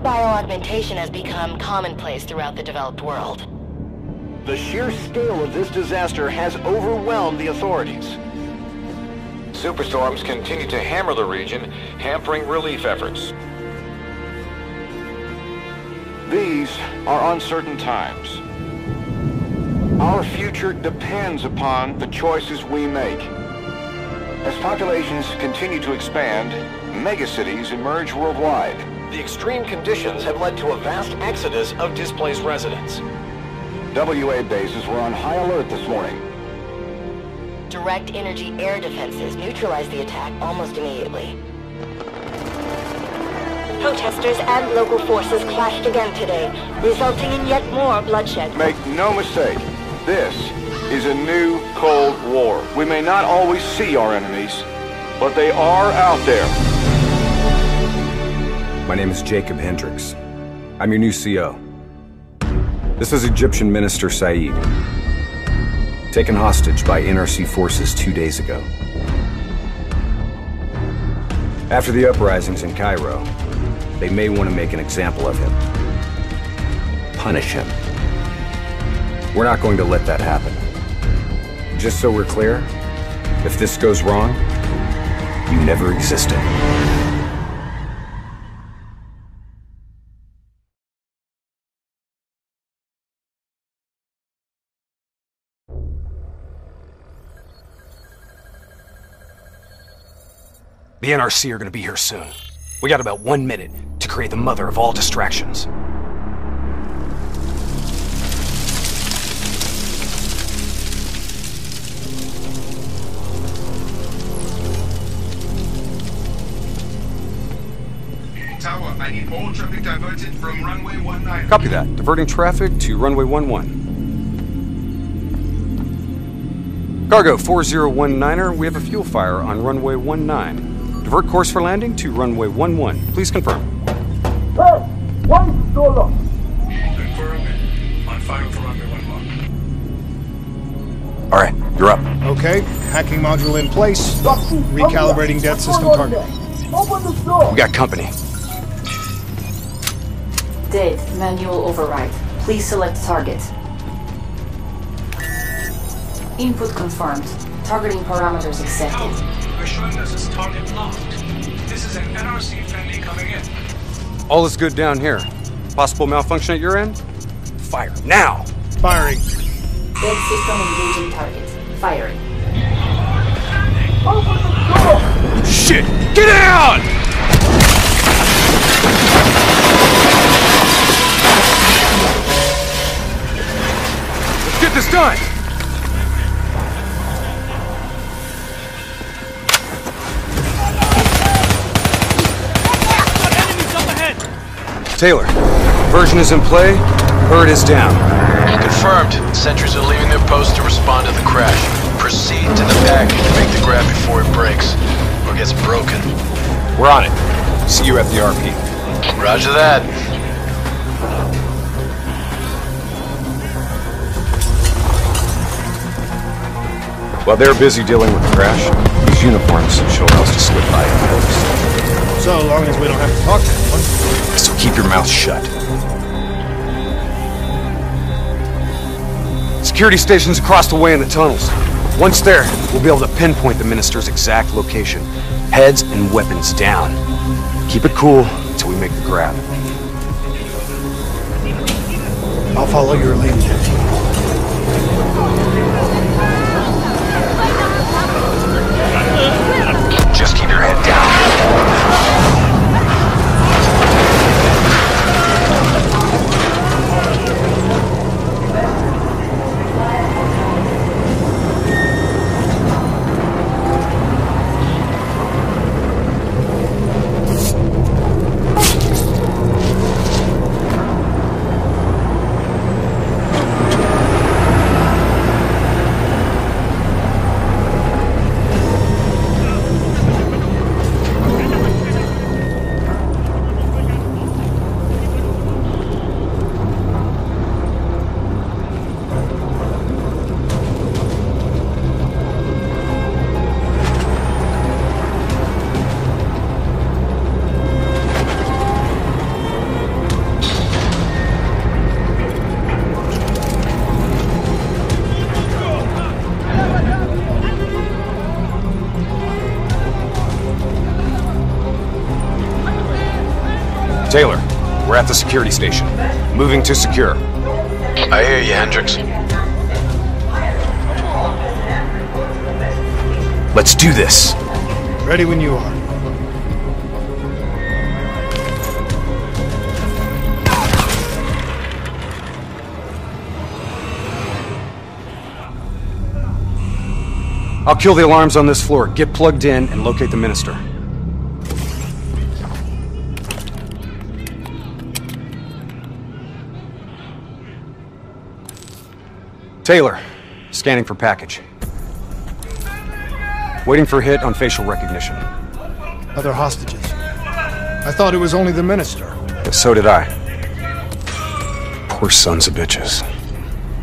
bioaugmentation has become commonplace throughout the developed world. The sheer scale of this disaster has overwhelmed the authorities. Superstorms continue to hammer the region, hampering relief efforts. These are uncertain times. Our future depends upon the choices we make. As populations continue to expand, megacities emerge worldwide. The extreme conditions have led to a vast exodus of displaced residents. WA bases were on high alert this morning. Direct energy air defenses neutralized the attack almost immediately. Protesters and local forces clashed again today, resulting in yet more bloodshed. Make no mistake, this is a new Cold War. We may not always see our enemies, but they are out there. My name is Jacob Hendricks. I'm your new CO. This is Egyptian Minister Said, taken hostage by NRC forces 2 days ago. After the uprisings in Cairo, they may want to make an example of him. Punish him. We're not going to let that happen. Just so we're clear, if this goes wrong, you never existed. The NRC are gonna be here soon. We got about 1 minute to create the mother of all distractions. Tower, I need all traffic diverted from runway 19. Copy that. Diverting traffic to runway 11. Cargo 4019er, we have a fuel fire on runway 19. Divert course for landing to runway 11. Please confirm. Hey! Why is it so long? Confirm. On fire for runway 11. All right, you're up. Okay, hacking module in place. Recalibrating death system target. Open the door! We got company. Dead. Manual override. Please select target. Input confirmed. Targeting parameters accepted. You're showing us as target locked. This is an NRC friendly coming in. All is good down here. Possible malfunction at your end? Fire now! Firing. Dead system engaging target. Firing. Open the door! Shit! Get down! Let's get this done! Taylor, version is in play, bird is down. Confirmed. Sentries are leaving their post to respond to the crash. Proceed to the package to make the grab before it breaks, or gets broken. We're on it. See you at the RP. Roger that. While they're busy dealing with the crash, these uniforms show how else to slip by unnoticed. So long as we don't have to talk to anyone. So keep your mouth shut. Security stations across the way in the tunnels. Once there, we'll be able to pinpoint the minister's exact location. Heads and weapons down. Keep it cool until we make the grab. I'll follow your lead. Just keep your head down. Taylor, we're at the security station. Moving to secure. I hear you, Hendricks. Let's do this. Ready when you are. I'll kill the alarms on this floor. Get plugged in and locate the minister. Taylor, scanning for package. Waiting for hit on facial recognition. Other hostages. I thought it was only the minister. So did I. Poor sons of bitches.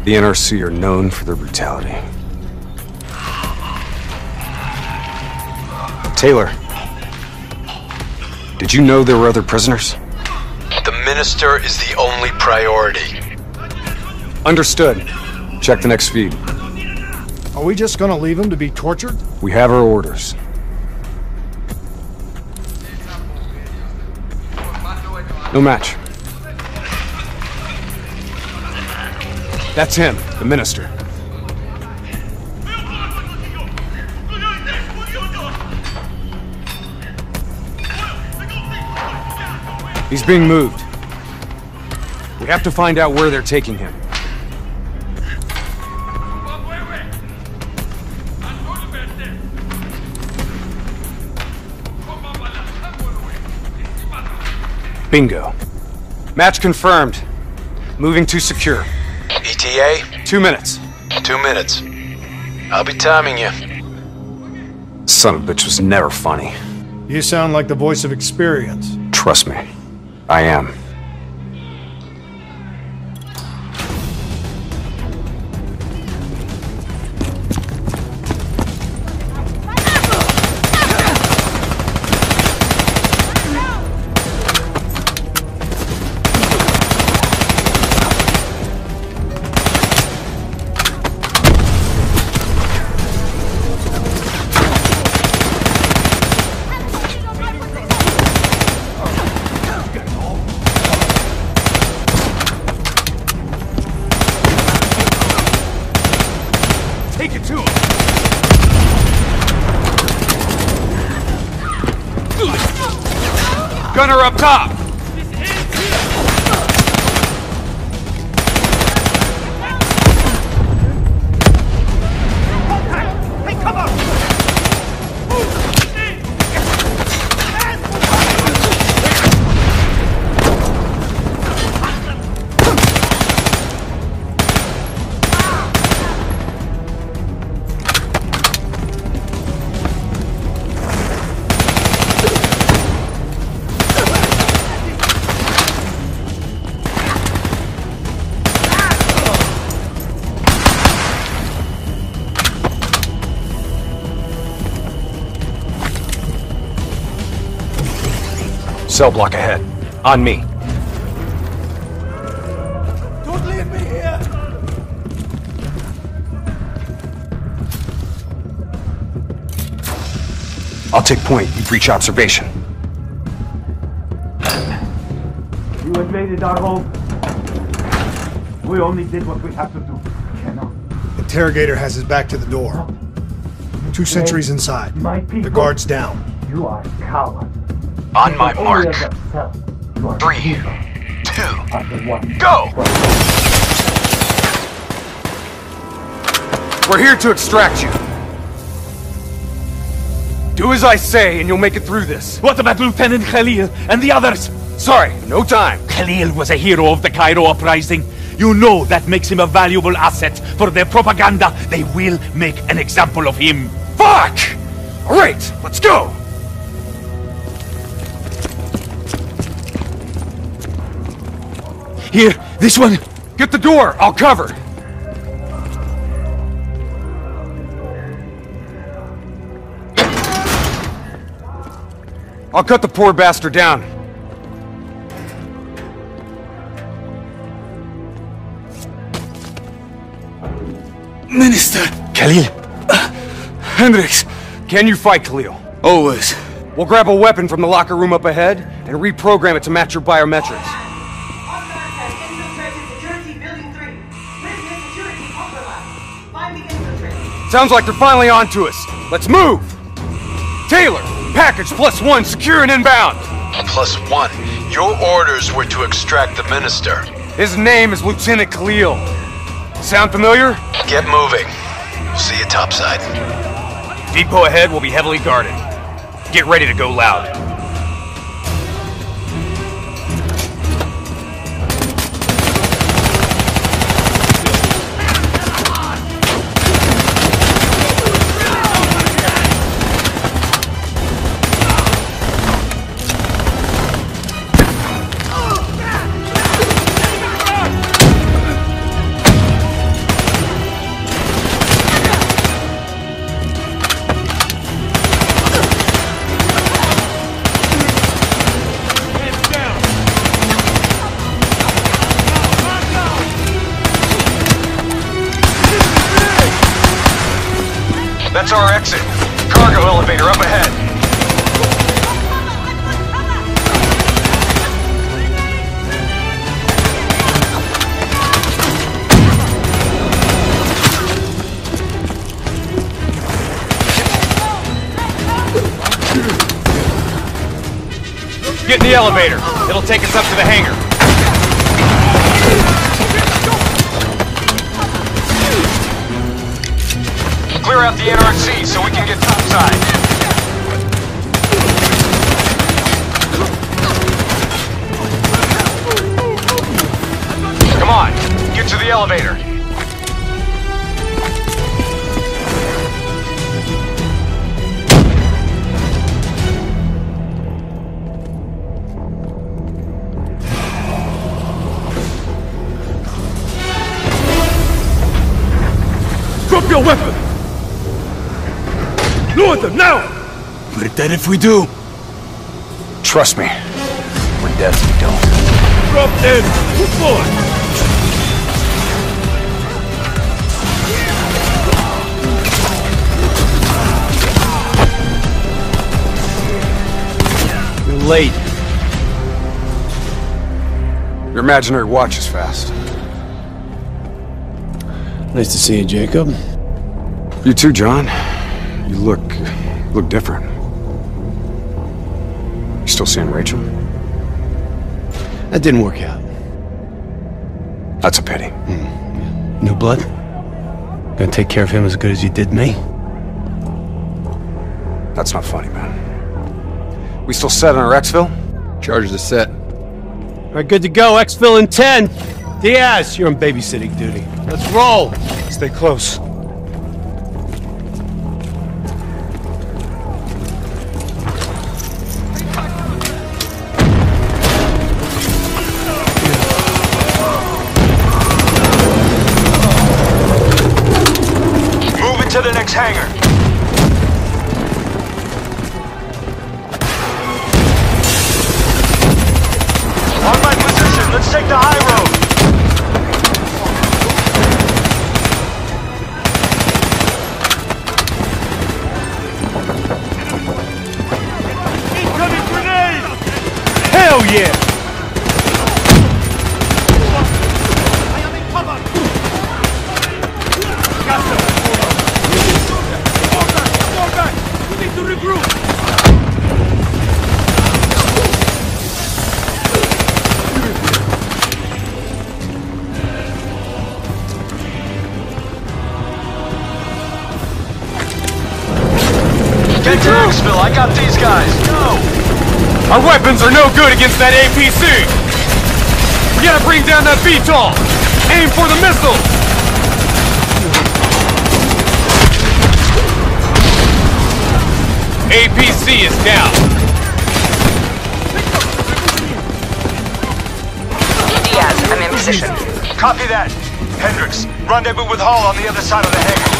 The NRC are known for their brutality. Taylor, did you know there were other prisoners? The minister is the only priority. Understood. Check the next feed. Are we just gonna leave him to be tortured? We have our orders. No match. That's him, the minister. He's being moved. We have to find out where they're taking him. Bingo. Match confirmed. Moving to secure. ETA? 2 minutes. 2 minutes. I'll be timing you. Son of a bitch was never funny. You sound like the voice of experience. Trust me, I am. Take it to him! Gunner up top! Hey, come on! Cell block ahead. On me. Don't leave me here! I'll take point. You breach observation. You invaded our home. We only did what we have to do. Cannot. Interrogator has his back to the door. 2 sentries inside. My people. The guard's down. You are a coward. On my mark. 3, 2, go! We're here to extract you. Do as I say and you'll make it through this. What about Lieutenant Khalil and the others? Sorry, no time. Khalil was a hero of the Cairo uprising. You know that makes him a valuable asset for their propaganda. They will make an example of him. Fuck! All right, let's go. Here, this one. Get the door, I'll cover. I'll cut the poor bastard down. Minister! Khalil. Hendricks! Can you fight, Khalil? Always. We'll grab a weapon from the locker room up ahead and reprogram it to match your biometrics. Sounds like they're finally on to us. Let's move! Taylor, package +1, secure and inbound. +1? Your orders were to extract the minister. His name is Lieutenant Khalil. Sound familiar? Get moving. See you topside. Depot ahead will be heavily guarded. Get ready to go loud. That's our exit. Cargo elevator up ahead. Get in the elevator. It'll take us up to the hangar. Clear out the NRC so we can get topside. Come on, get to the elevator. Drop your weapon! Lower them now! We're dead if we do. Trust me, we're dead if we don't. Drop them! Move forward! You're late. Your imaginary watch is fast. Nice to see you, Jacob. You too, John. You look different. You still seeing Rachel? That didn't work out. That's a pity. New blood? Gonna take care of him as good as you did me? That's not funny, man. We still set on our exfil? Charges are set. All right, good to go. Exfil in 10. Diaz, you're on babysitting duty. Let's roll. Stay close. Move it to the next hangar. On my position, let's take the high road. Hell yeah! I am in cover! Got them! Fall back! We need to regroup! Get to Exfil, I got these guys. Go! Our weapons are no good against that APC! We gotta bring down that VTOL! Aim for the missile! APC is down. Diaz, I'm in position. Copy that. Hendricks, rendezvous with Hall on the other side of the hangar.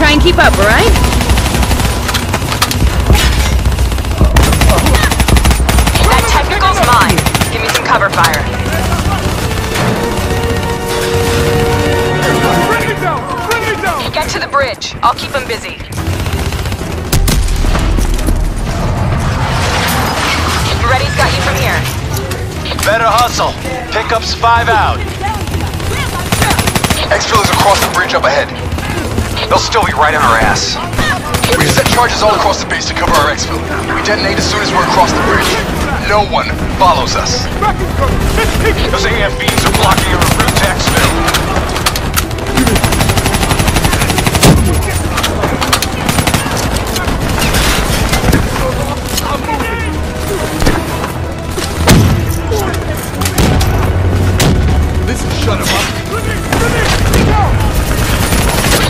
Try and keep up, alright? That technical's mine. Give me some cover fire. Bring it down! Bring it down! Get to the bridge. I'll keep them busy. Reddy's got you from here. Better hustle. Pickup's 5 out. Exfil is across the bridge up ahead. They'll still be right on our ass. We've set charges all across the base to cover our exfil. We detonate as soon as we're across the bridge. No one follows us. Those AFVs are blocking our route to exfil. Shut him up.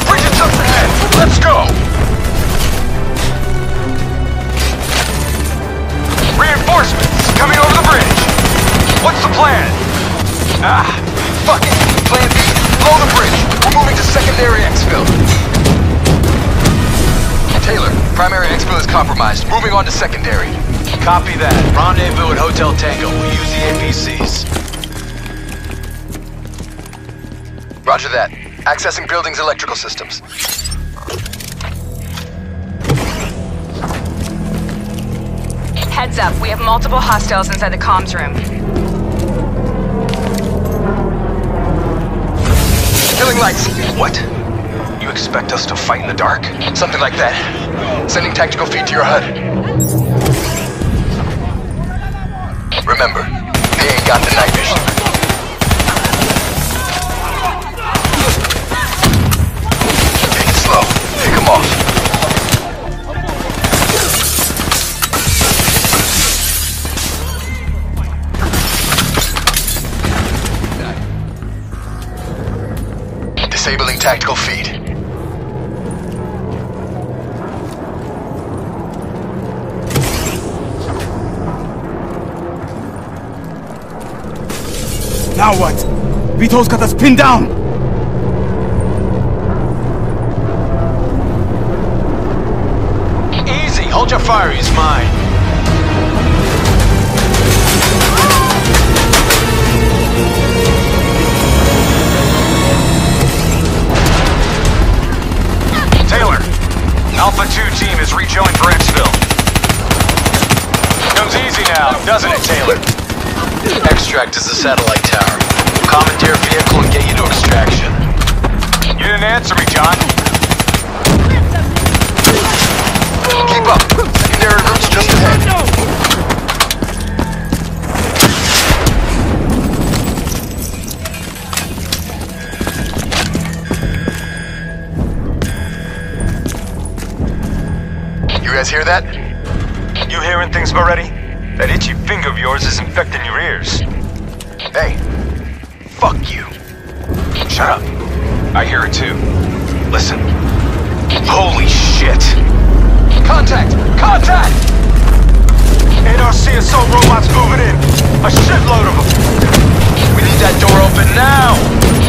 Bridge is up ahead. Let's go. Reinforcements coming over the bridge. What's the plan? Fuck it. Plan B. Blow the bridge. We're moving to secondary exfil. Taylor, primary exfil is compromised. Moving on to secondary. Copy that. Rendezvous at Hotel Tango. We'll use the APCs. Roger that. Accessing building's electrical systems. Heads up, we have multiple hostiles inside the comms room. Killing lights. What? You expect us to fight in the dark? Something like that. Sending tactical feed to your HUD. Remember, they ain't got the night vision. Pick him off. Disabling tactical feed. Now what? Vito's got us pinned down! Hold your fire, he's mine. Taylor, Alpha 2 team has rejoined for exfil. Comes easy now, doesn't it, Taylor? Extract is the satellite tower. Commandeer vehicle and get you to extraction. You didn't answer me, John. Keep up. Secondary route's just ahead. You guys hear that? You hearing things already? That itchy finger of yours is infecting your ears. Hey. Fuck you. Shut up. I hear it too. Listen. Holy shit! Contact! Contact! NRC assault robots moving in. A shitload of them. We need that door open now.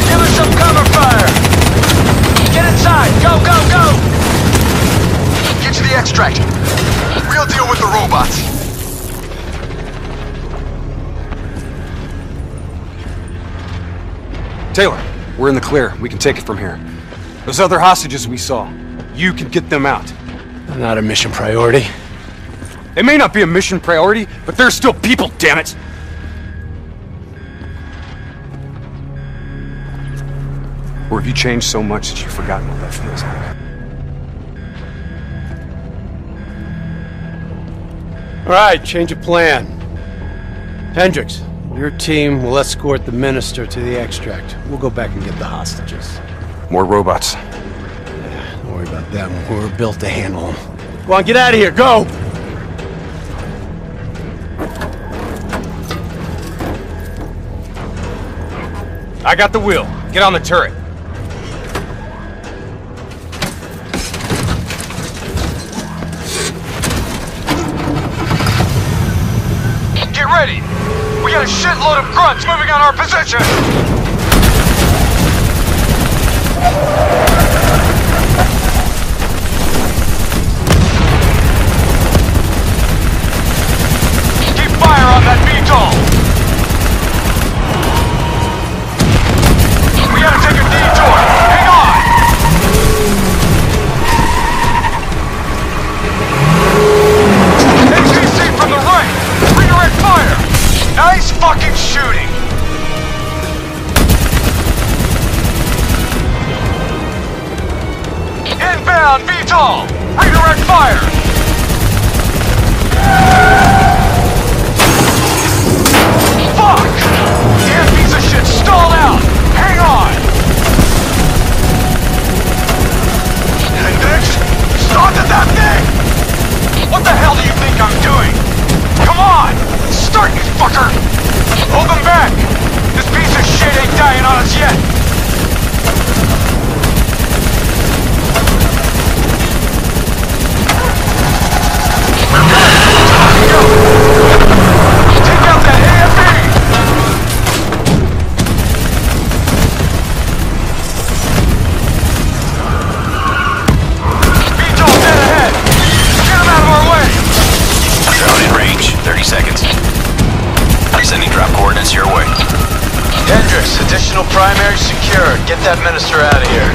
Give us some cover fire. Get inside. Go, go, go. Get to the extract. We'll deal with the robots. Taylor, we're in the clear. We can take it from here. Those other hostages we saw, you can get them out. Not a mission priority. It may not be a mission priority, but they're still people, damn it! Or have you changed so much that you've forgotten what that feels like? Alright, change of plan. Hendricks, your team will escort the minister to the extract. We'll go back and get the hostages. More robots. Don't worry about them. We're built to handle them. Go on, get out of here, go! I got the wheel. Get on the turret. Get ready! We got a shitload of grunts moving on our position! down, VTOL! Redirect fire! Fuck! Damn piece of shit stalled out! Hang on! Hendrix, started that thing! What the hell do you think I'm doing? Come on! Start, you fucker! Hold them back! This piece of shit ain't dying on us yet! Take out that AFE! VTOL dead ahead! Get him out of our way! Drone in range. 30 seconds. Sending drop coordinates your way. Hendrix, additional primary secured. Get that minister out of here.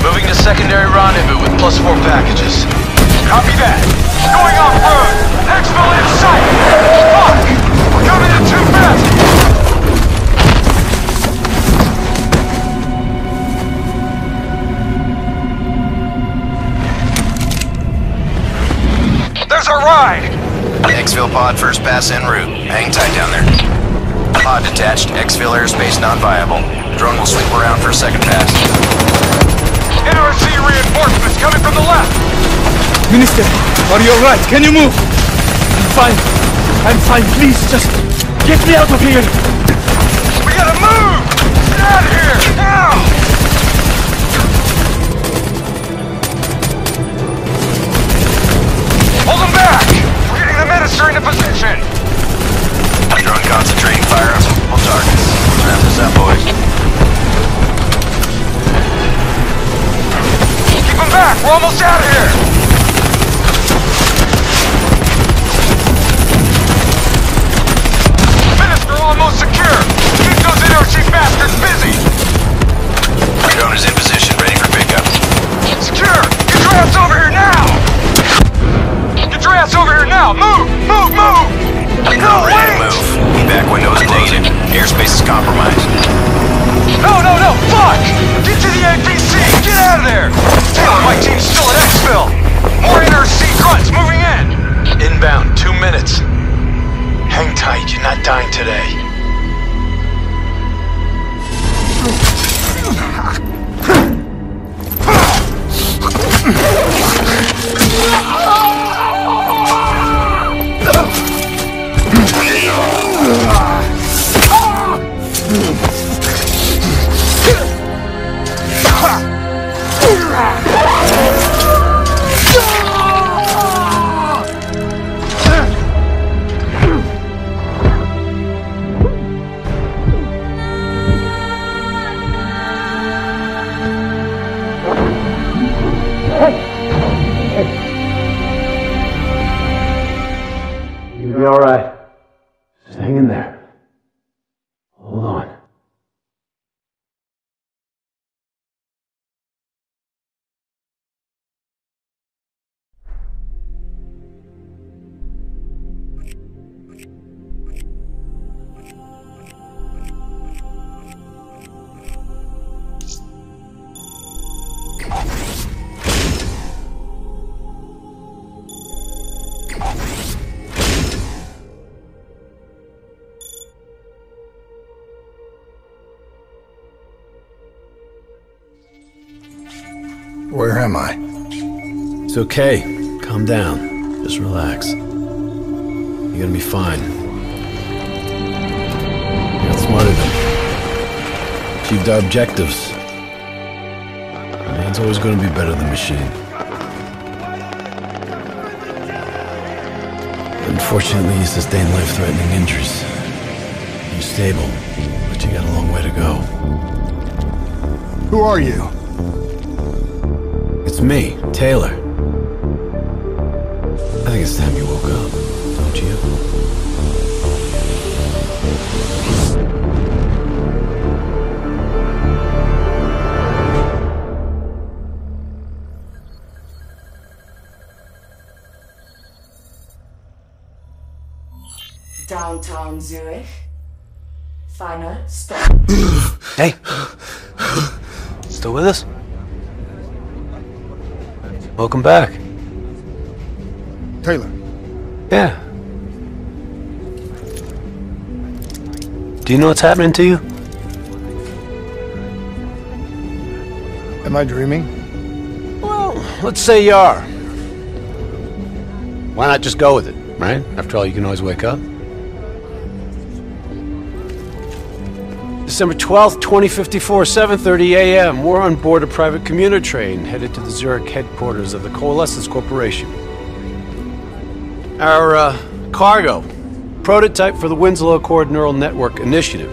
Moving to secondary rendezvous with +4 packages. Copy that. Going off-road. Exfil in sight. Fuck! We're coming in too fast. There's our ride. Exfil pod first pass en route. Hang tight down there. Pod detached. Exfil airspace non-viable. Drone will sweep around for a second pass. NRC reinforcements coming from the left. Minister, are you alright? Can you move? I'm fine. I'm fine. Please, just get me out of here. We gotta move! Get out of here! Now! Hold them back! We're getting the minister into position! Drone concentrating fire on multiple targets. Wrap this up, boys. Keep them back! We're almost out of here! Minister almost secure! Keep those NRC bastards busy! Drone is in position, ready for pickup. Secure! Get your ass over here now! Get your ass over here now! Move! Move! Move! No, Ready wait! to move. Back window is closing. Airspace is compromised. No, no, no! Fuck! Get to the APC! Get out of there! Taylor, my team's still at Exfil! More NRC grunts moving in! Inbound, 2 minutes. Hang tight, you're not dying today. You'll be alright. Just hang in there. Hold on. Where am I? It's okay. Calm down. Just relax. You're gonna be fine. You got smarter than me. Achieved our objectives. Man's always gonna be better than machine. Unfortunately, you sustained life-threatening injuries. You're stable, but you got a long way to go. Who are you? It's me, Taylor. I think it's time you woke up, don't you? Downtown Zurich. Final stop. Hey! Still with us? Welcome back. Taylor. Yeah. Do you know what's happening to you? Am I dreaming? Well, let's say you are. Why not just go with it, right? After all, you can always wake up. December 12th, 2054, 7:30 a.m. We're on board a private commuter train headed to the Zurich headquarters of the Coalescence Corporation. Our cargo, prototype for the Winslow Accord Neural Network Initiative.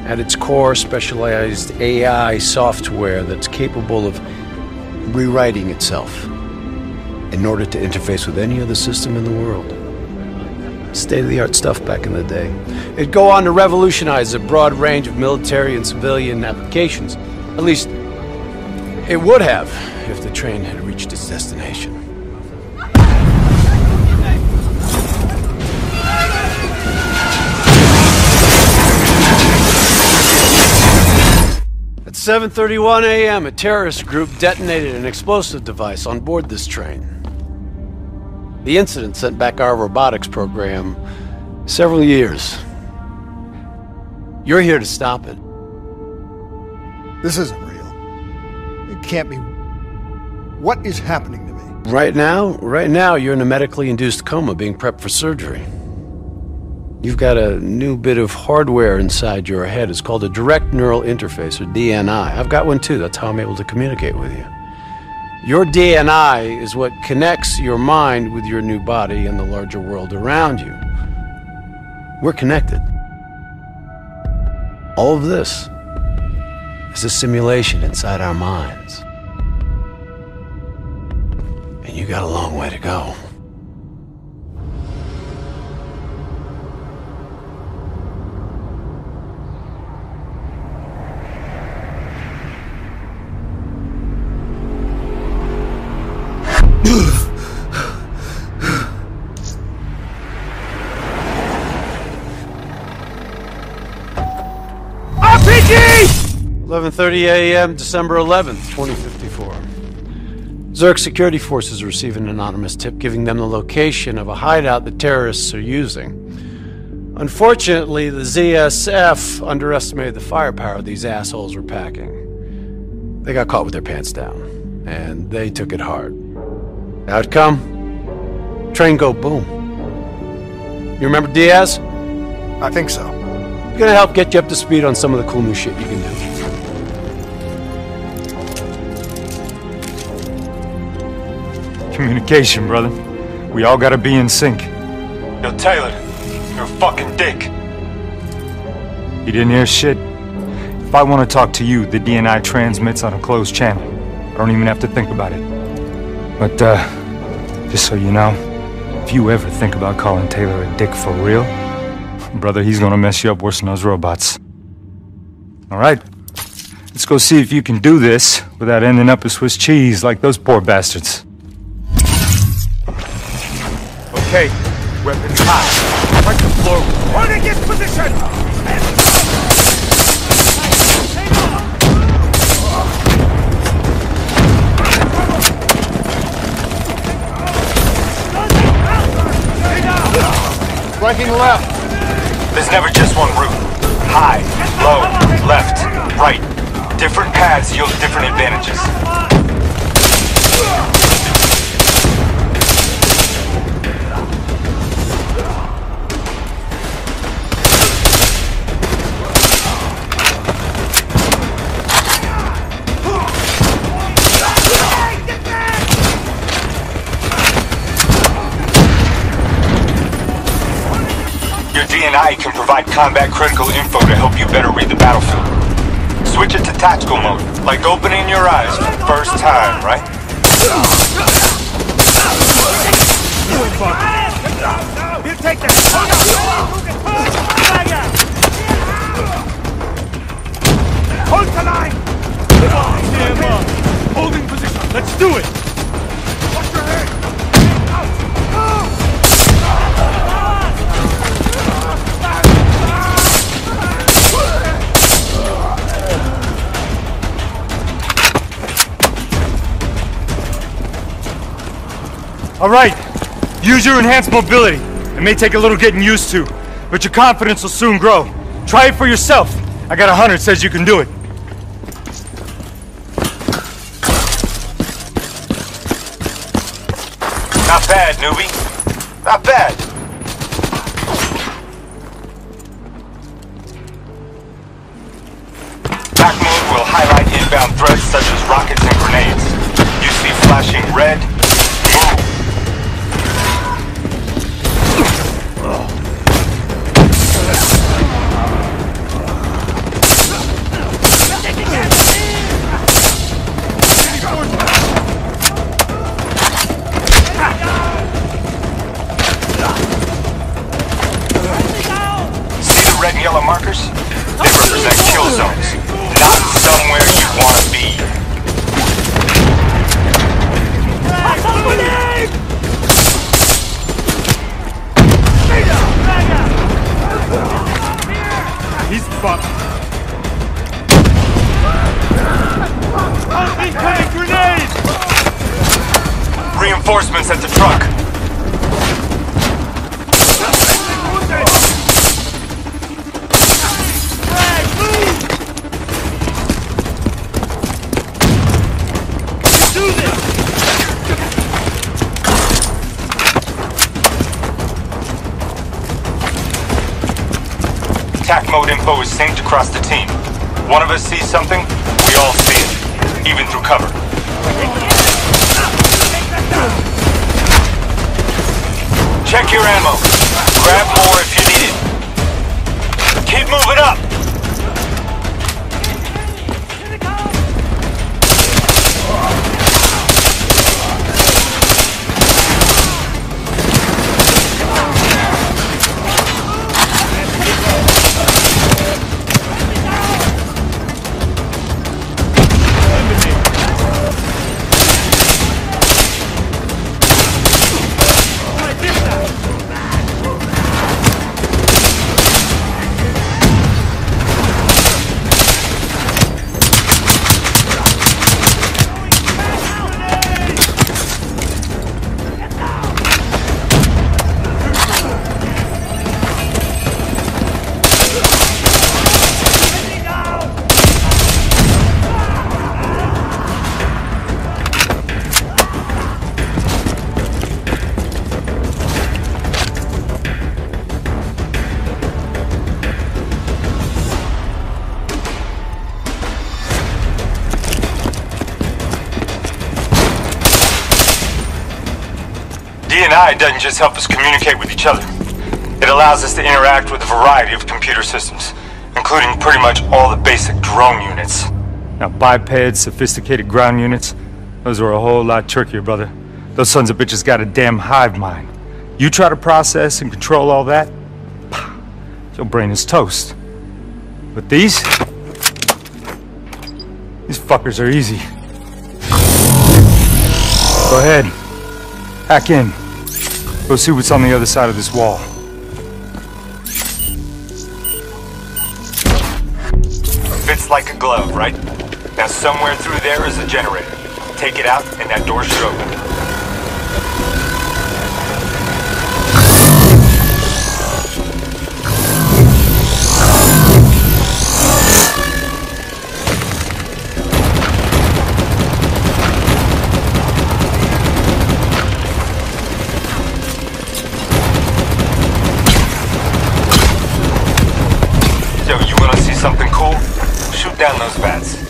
At its core, specialized AI software that's capable of rewriting itself in order to interface with any other system in the world. State-of-the-art stuff back in the day. It'd go on to revolutionize a broad range of military and civilian applications. At least, it would have if the train had reached its destination. At 7:31 a.m., a terrorist group detonated an explosive device on board this train. The incident sent back our robotics program several years. You're here to stop it. This isn't real. It can't be. What is happening to me? Right now, you're in a medically induced coma being prepped for surgery. You've got a new bit of hardware inside your head. It's called a direct neural interface, or DNI. I've got one too. That's how I'm able to communicate with you. Your DNI is what connects your mind with your new body and the larger world around you. We're connected. All of this is a simulation inside our minds. And you got a long way to go. RPG! 11:30 a.m., December 11th, 2054. Zurich security forces receive an anonymous tip giving them the location of a hideout the terrorists are using. Unfortunately, the ZSF underestimated the firepower these assholes were packing. They got caught with their pants down, and they took it hard. Outcome? Train go boom. You remember Diaz? I think so. Gonna help get you up to speed on some of the cool new shit you can do. Communication, brother. We all gotta be in sync. Yo, Taylor, you're a fucking dick. You didn't hear shit? If I want to talk to you, the DNI transmits on a closed channel. I don't even have to think about it. But, just so you know, if you ever think about calling Taylor a dick for real, brother, he's gonna mess you up worse than those robots. Alright? Let's go see if you can do this without ending up as Swiss cheese like those poor bastards. Okay, weapons high. Right the floor. Order gets position! Flanking left. There's never just one route. High, low, left, right. Different paths yield different advantages. DNI can provide combat-critical info to help you better read the battlefield. Switch it to tactical mode, like opening your eyes for the first time, right? We'll take that! Hold the line! Stand up! Holding position! Let's do it! Watch your head! All right. Use your enhanced mobility. It may take a little getting used to, but your confidence will soon grow. Try it for yourself. I got a hunter that says you can do it. Not bad, newbie. Not bad. Back mode will highlight inbound threats such as rockets and grenades. You see flashing red, move. See the red and yellow markers? They represent kill zones. Not somewhere you want to be. He's fucked. Incoming grenade! Reinforcements at the truck. Attack mode info is synced across the team. One of us sees something, we all see it, even through cover. Check your ammo. Grab more if you need it. Keep moving up. D&I doesn't just help us communicate with each other. It allows us to interact with a variety of computer systems, including pretty much all the basic drone units. Now, bipeds, sophisticated ground units, those are a whole lot trickier, brother. Those sons of bitches got a damn hive mind. You try to process and control all that, your brain is toast. But these fuckers are easy. Go ahead. Hack in. Go see what's on the other side of this wall. Fits like a glove, right? Now somewhere through there is a generator. Take it out and that door should open. Something cool? Shoot down those bats.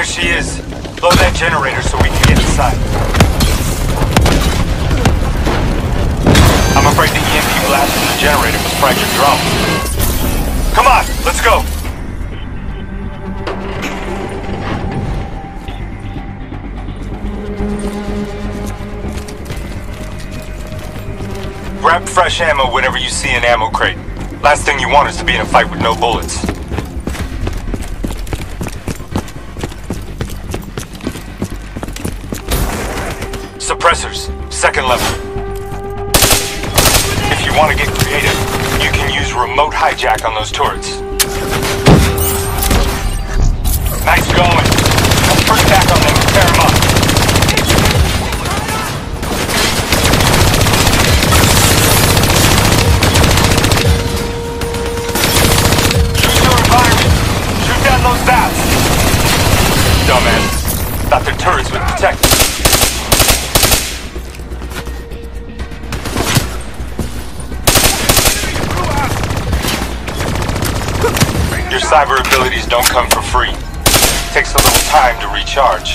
There she is. Blow that generator so we can get inside. I'm afraid the EMP blast from the generator was fried your drum. Come on, let's go. Grab fresh ammo whenever you see an ammo crate. Last thing you want is to be in a fight with no bullets. Suppressors, second level. If you want to get creative, you can use remote hijack on those turrets. Nice going. Let's first attack on them and tear them up. Choose your environment. Shoot down those bats. Dumbass. Thought their turrets would protect them. Your cyber abilities don't come for free. Takes a little time to recharge.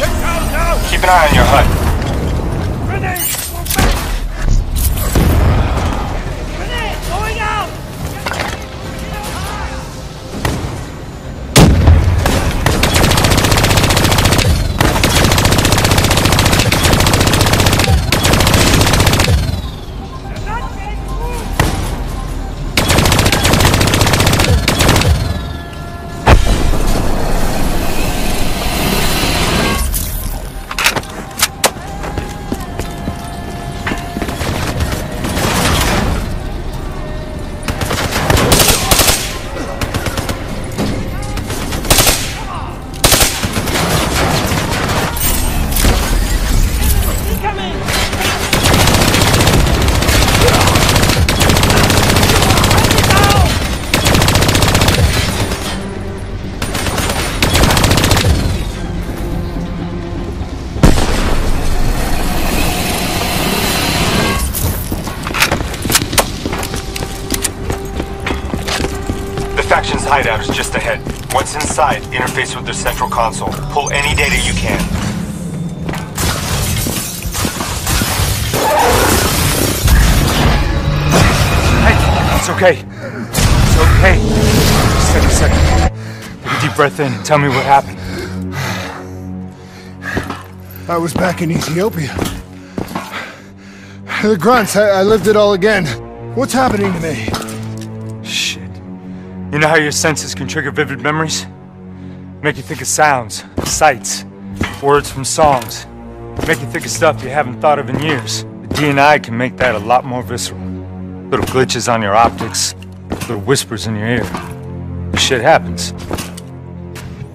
Keep an eye on your HUD. Going out! Faction's hideout is just ahead. Once inside, interface with their central console. Pull any data you can. Hey, it's okay. It's okay. Just take a second. Take a deep breath in and tell me what happened. I was back in Ethiopia. The grunts, I lived it all again. What's happening to me? You know how your senses can trigger vivid memories? Make you think of sounds, sights, words from songs. Make you think of stuff you haven't thought of in years. The DNI can make that a lot more visceral. Little glitches on your optics, little whispers in your ear. This shit happens.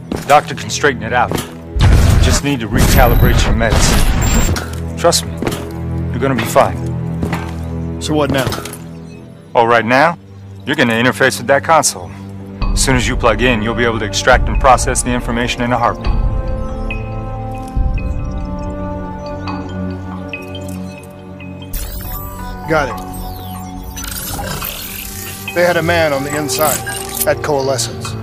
The doctor can straighten it out. You just need to recalibrate your meds. Trust me, you're gonna be fine. So what now? Oh, right now? You're gonna interface with that console. As soon as you plug in, you'll be able to extract and process the information in a heartbeat. Got it. They had a man on the inside, at Coalescence.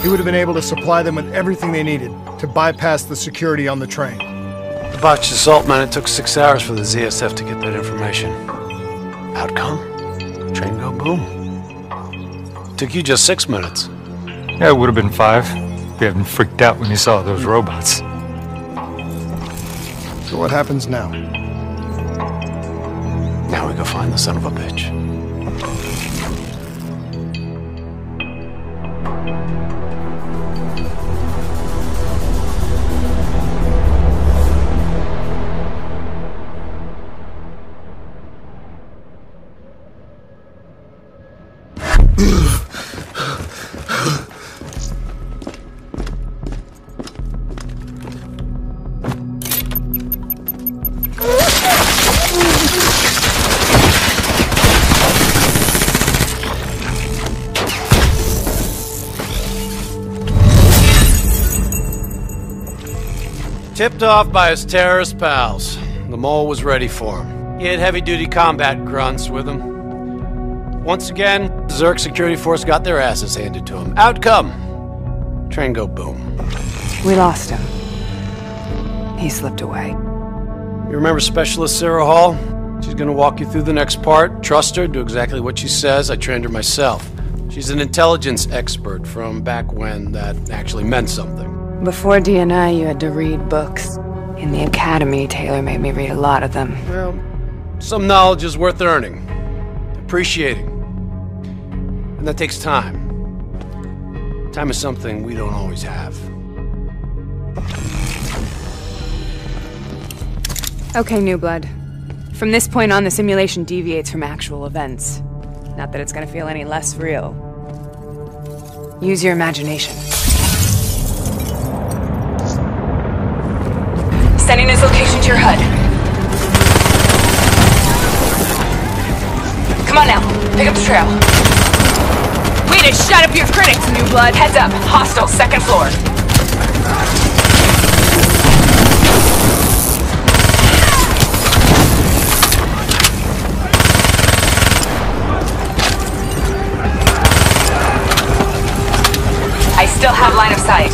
He would have been able to supply them with everything they needed to bypass the security on the train. The botched assault, man, it took 6 hours for the ZSF to get that information. Outcome? Train go boom. Took you just 6 minutes. Yeah, it would have been 5. If you hadn't freaked out when you saw those robots. So what happens now? Now we go find the son of a bitch. Tipped off by his terrorist pals, the mole was ready for him. He had heavy-duty combat grunts with him. Once again, the Zerg security force got their asses handed to him. Outcome: Train go boom. We lost him. He slipped away. You remember Specialist Sarah Hall? She's gonna walk you through the next part. Trust her, do exactly what she says. I trained her myself. She's an intelligence expert from back when that actually meant something. Before DNI, you had to read books. In the academy, Taylor made me read a lot of them. Well, some knowledge is worth earning, appreciating. And that takes time. Time is something we don't always have. Okay, New Blood. From this point on, the simulation deviates from actual events. Not that it's gonna feel any less real. Use your imagination. Sending his location to your HUD. Come on now, pick up the trail. Way to shut up your critics, New Blood! Heads up, hostile, second floor. I still have line of sight.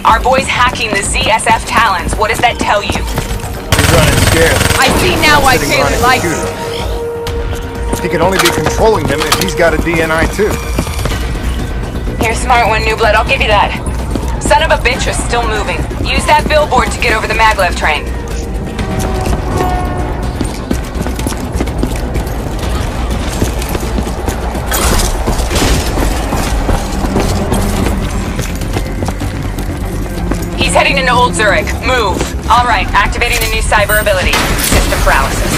Our boy's hacking the ZSF Talons. What does that tell you? He's running scared. I see now why Taylor likes him. He could only be controlling them if he's got a DNI too. You're a smart one, New Blood. I'll give you that. Son of a bitch is still moving. Use that billboard to get over the maglev train. He's heading into Old Zurich. Move. All right, activating the new cyber ability. System paralysis.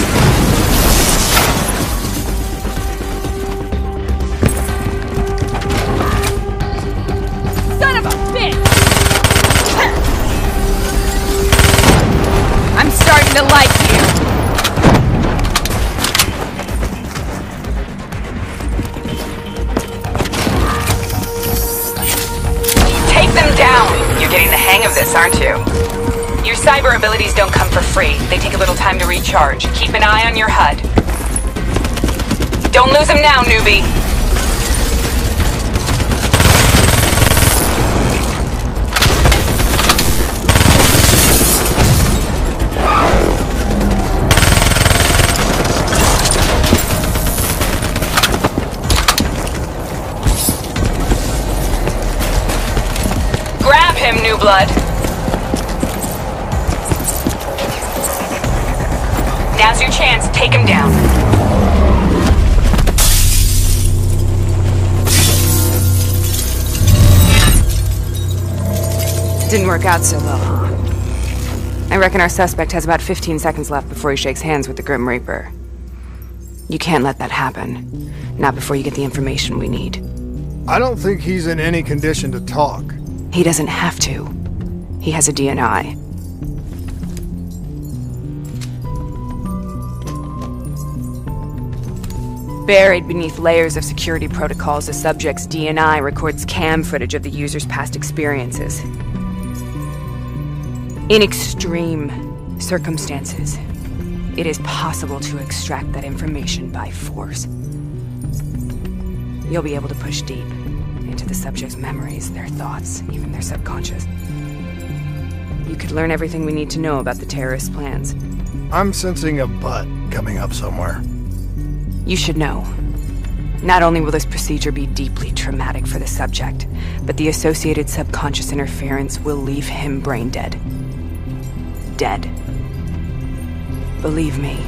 Son of a bitch! I'm starting to like you. Take them down! You're getting the hang of this, aren't you? Your cyber abilities don't come for free. They take a little time to recharge. Keep an eye on your HUD. Don't lose them now, newbie! Grab him, New Blood! Now's your chance. Take him down. Didn't work out so well, huh? I reckon our suspect has about 15 seconds left before he shakes hands with the Grim Reaper. You can't let that happen. Not before you get the information we need. I don't think he's in any condition to talk. He doesn't have to. He has a DNI. Buried beneath layers of security protocols, the subject's DNI records cam footage of the user's past experiences. In extreme circumstances, it is possible to extract that information by force. You'll be able to push deep into the subject's memories, their thoughts, even their subconscious. You could learn everything we need to know about the terrorist plans. I'm sensing a butt coming up somewhere. You should know. Not only will this procedure be deeply traumatic for the subject, but the associated subconscious interference will leave him brain dead. Dead. Believe me,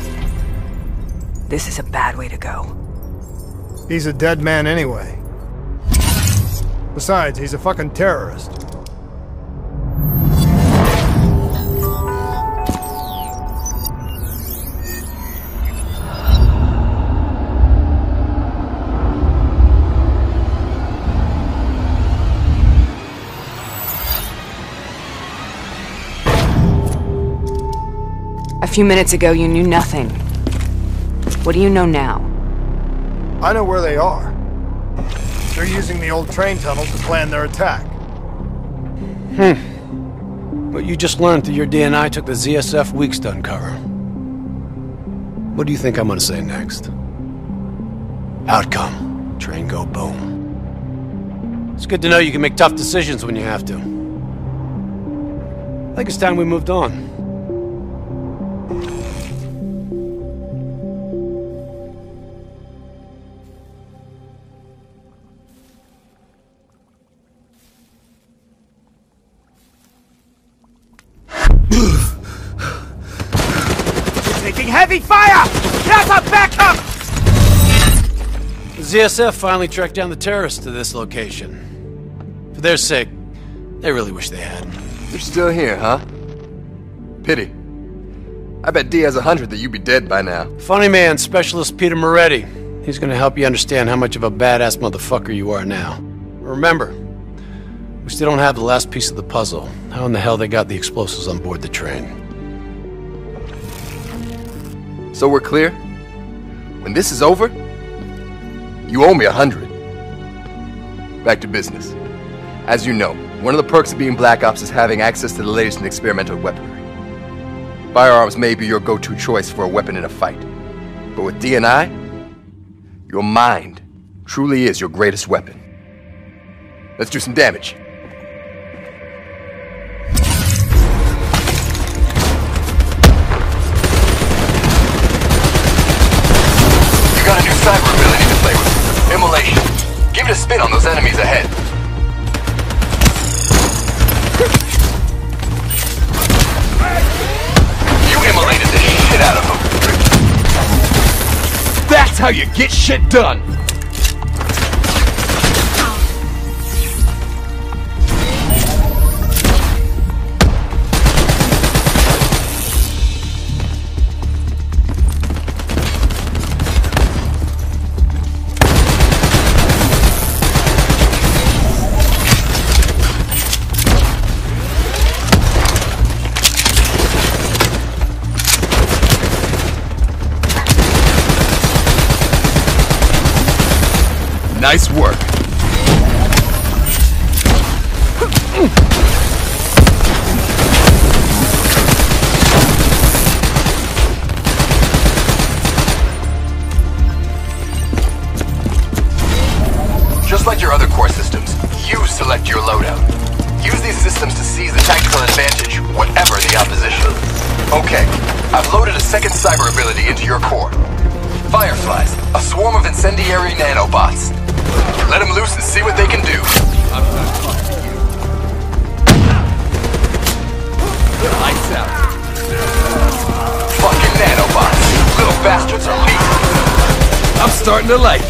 this is a bad way to go. He's a dead man anyway. Besides, he's a fucking terrorist. A few minutes ago, you knew nothing. What do you know now? I know where they are. They're using the old train tunnel to plan their attack. What you just learned through your DNI took the ZSF weeks to uncover. What do you think I'm gonna say next? Outcome. Train go boom. It's good to know you can make tough decisions when you have to. I think it's time we moved on. Taking heavy fire! There's a backup! The ZSF finally tracked down the terrorists to this location. For their sake, they really wish they had. You're still here, huh? Pity. I bet D has 100 that you'd be dead by now. Funny man, Specialist Peter Moretti. He's gonna help you understand how much of a badass motherfucker you are now. Remember, we still don't have the last piece of the puzzle. How in the hell they got the explosives on board the train? So we're clear? When this is over, you owe me 100. Back to business. As you know, one of the perks of being Black Ops is having access to the latest in experimental weaponry. Firearms may be your go-to choice for a weapon in a fight. But with D&I, your mind truly is your greatest weapon. Let's do some damage. Got a new cyber ability to play with. Immolation. Give it a spin on those enemies ahead. You immolated the shit out of them. That's how you get shit done. Nice work. Just like your other core systems, you select your loadout. Use these systems to seize the tactical advantage, whatever the opposition. Okay, I've loaded a second cyber ability into your core. Fireflies, a swarm of incendiary nanobots. Let them loose and see what they can do. Lights out. Fucking nanobots. Little bastards are lethal. I'm starting to like you.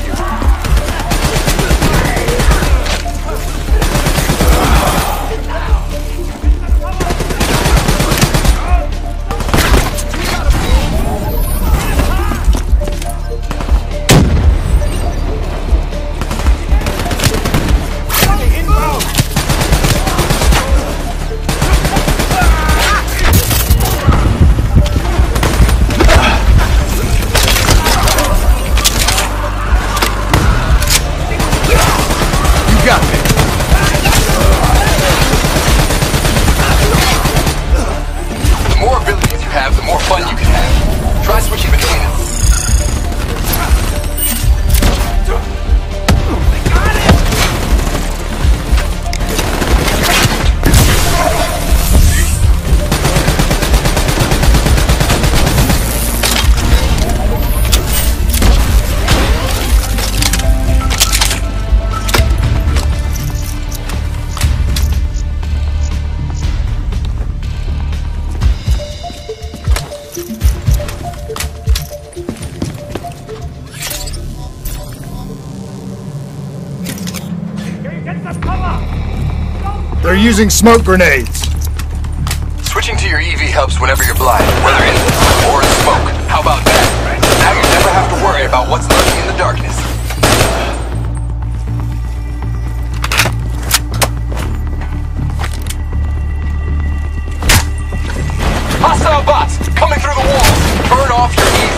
They're using smoke grenades. Switching to your EV helps whenever you're blind, whether in or in smoke. How about that? Now you never have to worry about what's lurking in the darkness. Hostile bots coming through the walls. Burn off your EV.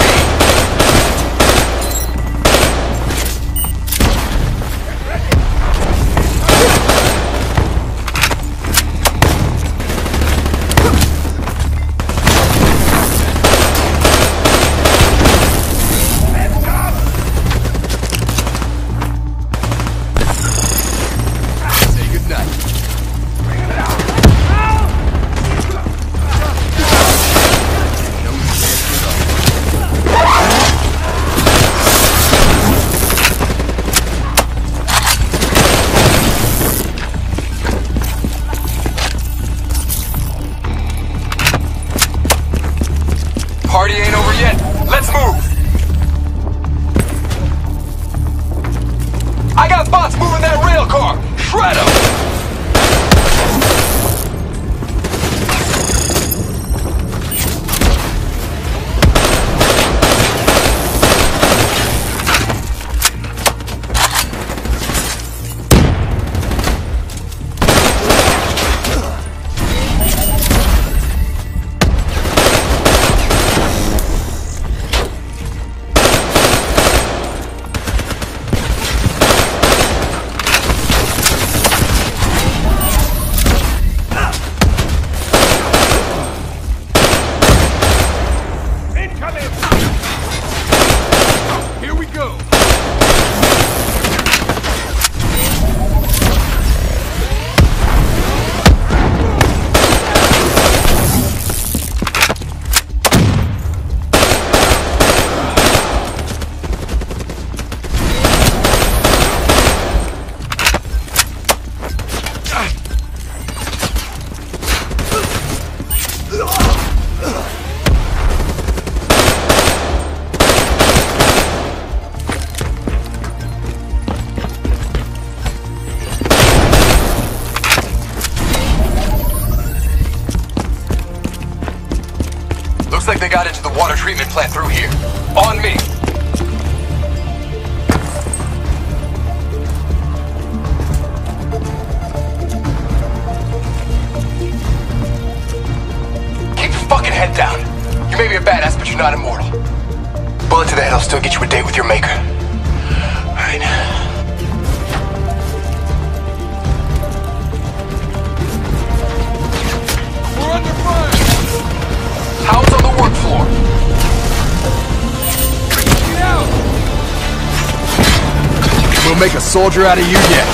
Party ain't over yet. Let's move! I got bots moving that rail car! Shred 'em! Looks like they got into the water treatment plant through here. On me! Keep your fucking head down. You may be a badass, but you're not immortal. Bullet to the head will still get you a date with your maker. Alright. We're under fire! House on the work floor. Get out! We'll make a soldier out of you yet.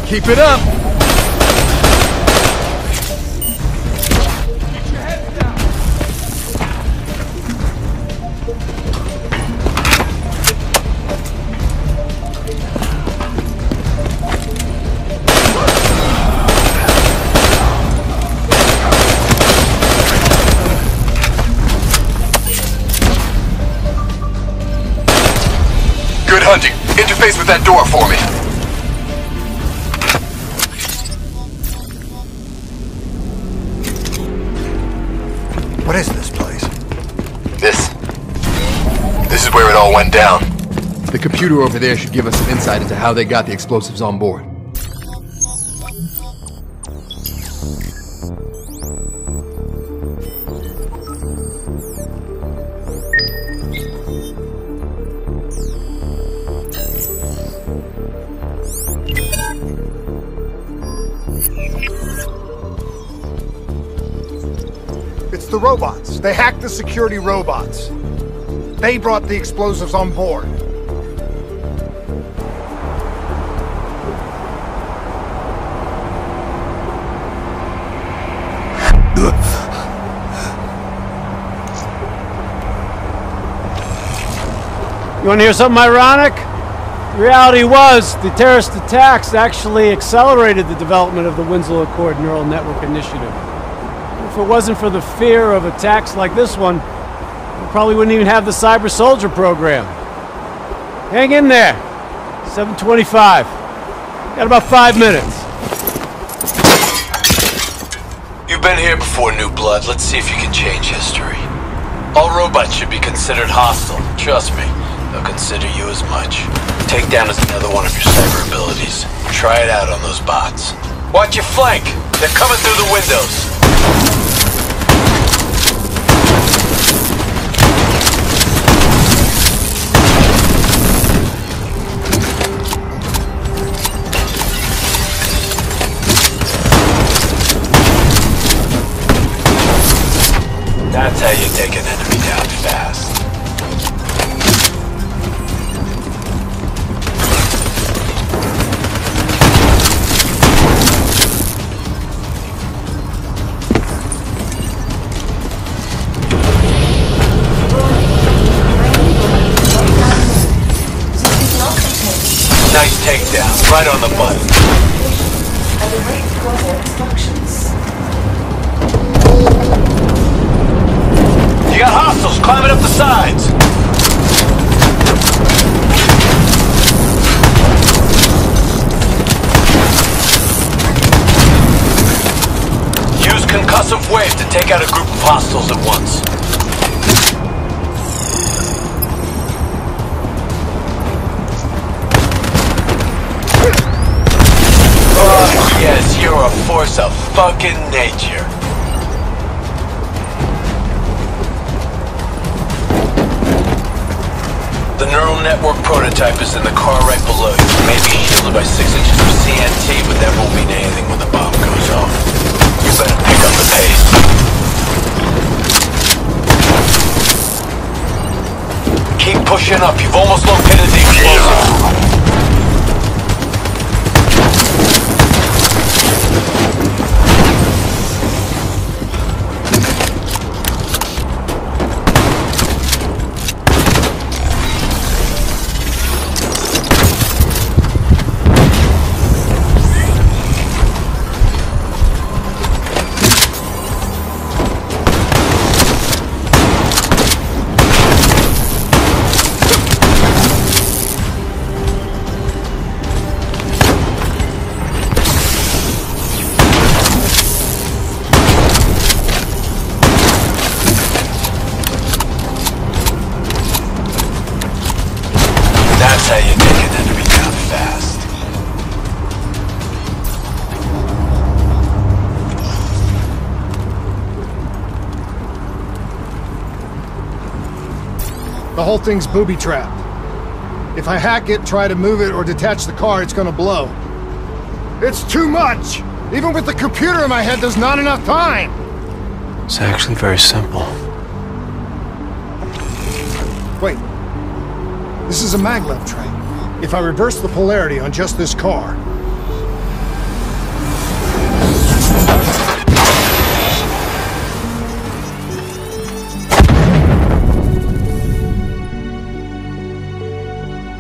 Keep it up! Keep your heads down! Good hunting. Interface with that door for me. What is this place? This is where it all went down. The computer over there should give us some insight into how they got the explosives on board. It's the robots. They hacked the security robots. They brought the explosives on board. You want to hear something ironic? The reality was, the terrorist attacks actually accelerated the development of the Winslow Accord Neural Network Initiative. If it wasn't for the fear of attacks like this one, we probably wouldn't even have the Cyber Soldier program. Hang in there. 7:25. Got about 5 minutes. You've been here before, New Blood. Let's see if you can change history. All robots should be considered hostile. Trust me, they'll consider you as much. Takedown is another one of your cyber abilities. Try it out on those bots. Watch your flank. They're coming through the windows. That's how you take an enemy down fast. Nice takedown, right on the button. And await further instructions. You got hostiles climbing up the sides. Use concussive wave to take out a group of hostiles at once. Oh, yes, you're a force of fucking nature. The neural network prototype is in the car right below you. It may be shielded by 6 inches of CNT, but that won't mean anything when the bomb goes off. You better pick up the pace. Keep pushing up. You've almost located the explosive. That's how you take an enemy down fast. The whole thing's booby-trapped. If I hack it, try to move it, or detach the car, it's gonna blow. It's too much! Even with the computer in my head, there's not enough time! It's actually very simple. Wait. This is a maglev train. If I reverse the polarity on just this car...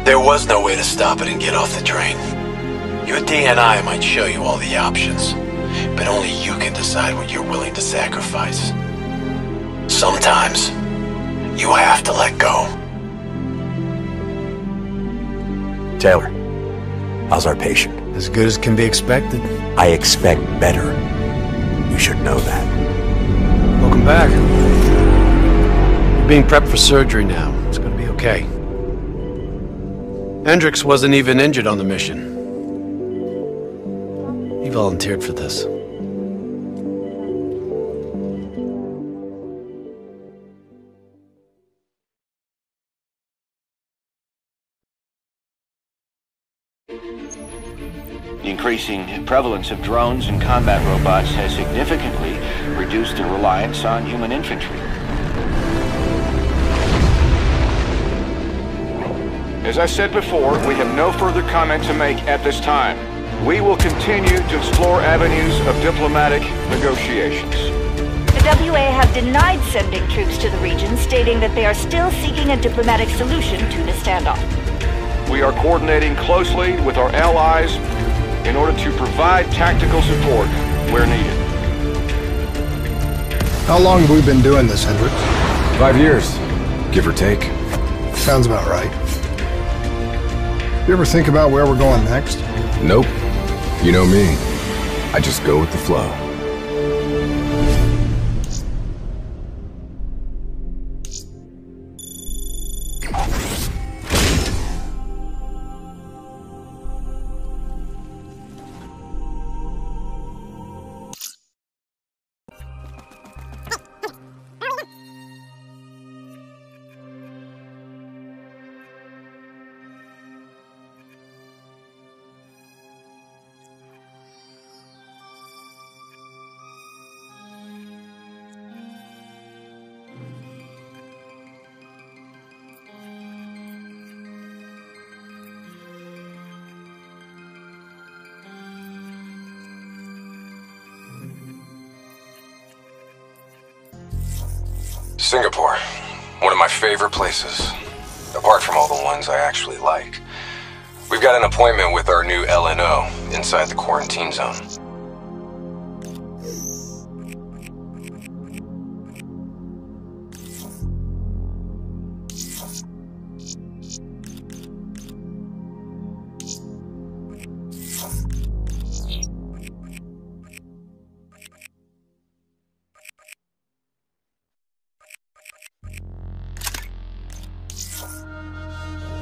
There was no way to stop it and get off the train. Your DNI might show you all the options, but only you can decide what you're willing to sacrifice. Sometimes, you have to let go. Taylor, how's our patient? As good as can be expected. I expect better. You should know that. Welcome back. You're being prepped for surgery now. It's gonna be okay. Hendricks wasn't even injured on the mission. He volunteered for this. The increasing prevalence of drones and combat robots has significantly reduced the reliance on human infantry. As I said before, we have no further comment to make at this time. We will continue to explore avenues of diplomatic negotiations. The WA have denied sending troops to the region, stating that they are still seeking a diplomatic solution to the standoff. We are coordinating closely with our allies in order to provide tactical support where needed. How long have we been doing this, Hendricks? 5 years, give or take. Sounds about right. You ever think about where we're going next? Nope. You know me. I just go with the flow. Singapore. One of my favorite places. Apart from all the ones I actually like. We've got an appointment with our new LNO inside the quarantine zone.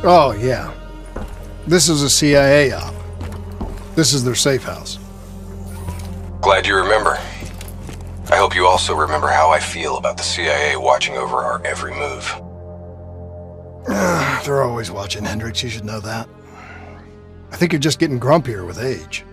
Oh, yeah. This is a CIA op. This is their safe house. Glad you remember. I hope you also remember how I feel about the CIA watching over our every move. They're always watching, Hendricks. You should know that. I think you're just getting grumpier with age.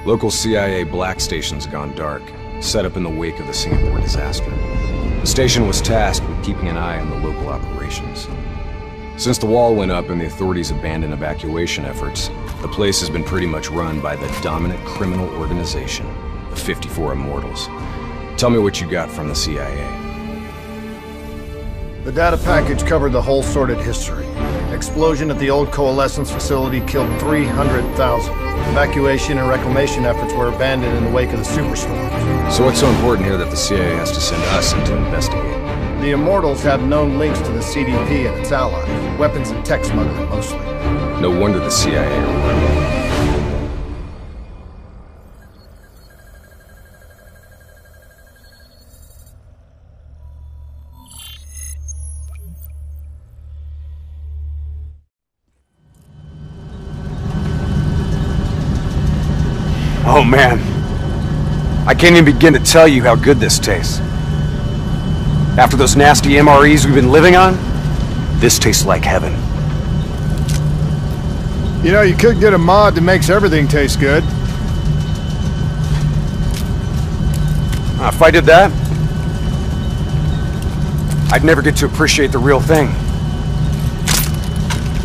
Local CIA black station's gone dark, set up in the wake of the Singapore disaster. The station was tasked with keeping an eye on the local operations. Since the wall went up and the authorities abandoned evacuation efforts, the place has been pretty much run by the dominant criminal organization, the 54 Immortals. Tell me what you got from the CIA. The data package covered the whole sordid history. Explosion at the old coalescence facility killed 300,000. Evacuation and reclamation efforts were abandoned in the wake of the superstorm. So what's so important here that the CIA has to send us in to investigate? The Immortals have known links to the CDP and its allies. Weapons and tech smuggling, mostly. No wonder the CIA are working. Oh man, I can't even begin to tell you how good this tastes. After those nasty MREs we've been living on, this tastes like heaven. You know, you could get a mod that makes everything taste good. If I did that, I'd never get to appreciate the real thing.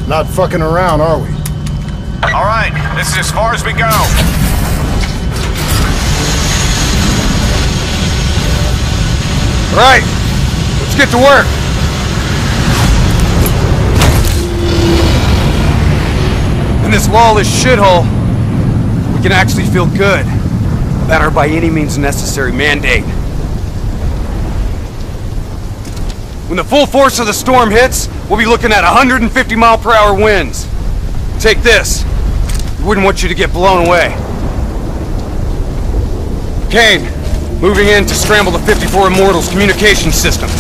Not fucking around, are we? All right, this is as far as we go. Right, let's get to work. In this lawless shithole, we can actually feel good about our by any means necessary mandate. When the full force of the storm hits, we'll be looking at 150-mile-per-hour winds. Take this. We wouldn't want you to get blown away. Kane, moving in to scramble the 54 Immortals communication systems.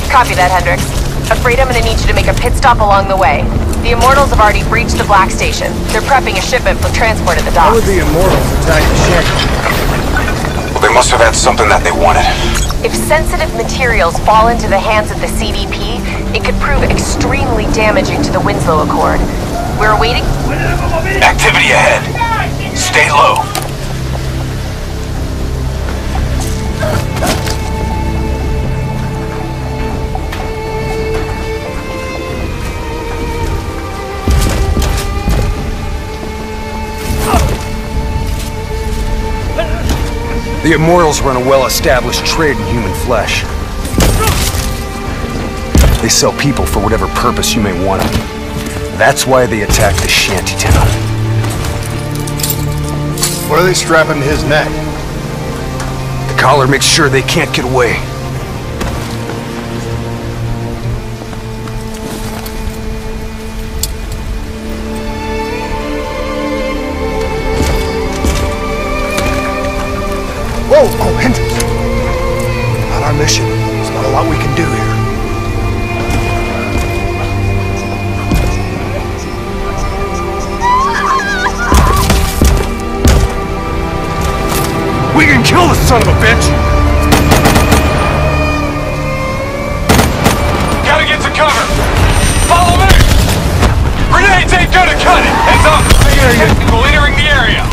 Copy that, Hendricks. Afraid I'm gonna need you to make a pit stop along the way. The Immortals have already breached the Black Station. They're prepping a shipment for transport at the docks. How would the Immortals attack the ship? Well, they must have had something that they wanted. If sensitive materials fall into the hands of the CDP, it could prove extremely damaging to the Winslow Accord. We're awaiting... Activity ahead. Stay low. The Immortals run a well-established trade in human flesh. They sell people for whatever purpose you may want them. That's why they attacked the shantytown. What are they strapping to his neck? The collar makes sure they can't get away. Whoa! Oh, Hendricks! Not our mission. There's not a lot we can do here. We can kill the son of a bitch! Gotta get to cover! Follow me! Grenades ain't gonna cut it! Heads up! Technical entering the area!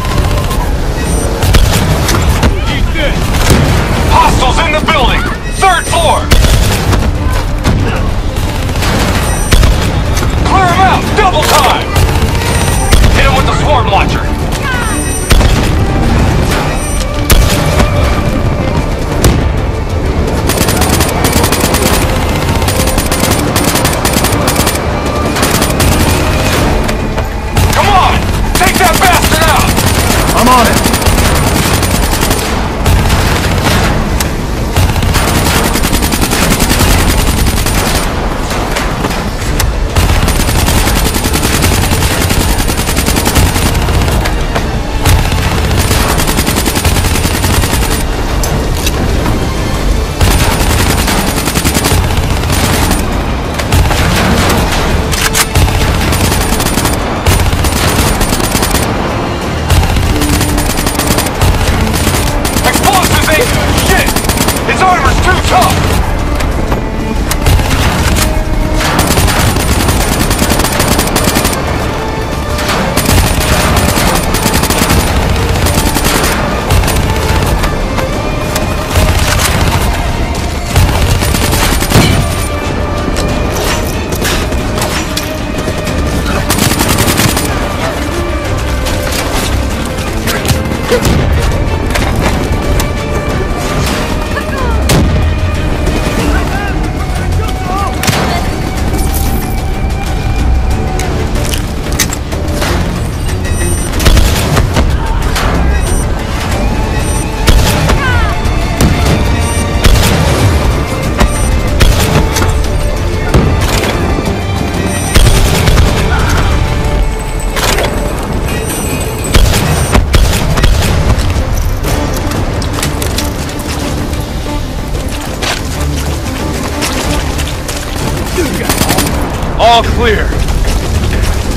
All clear.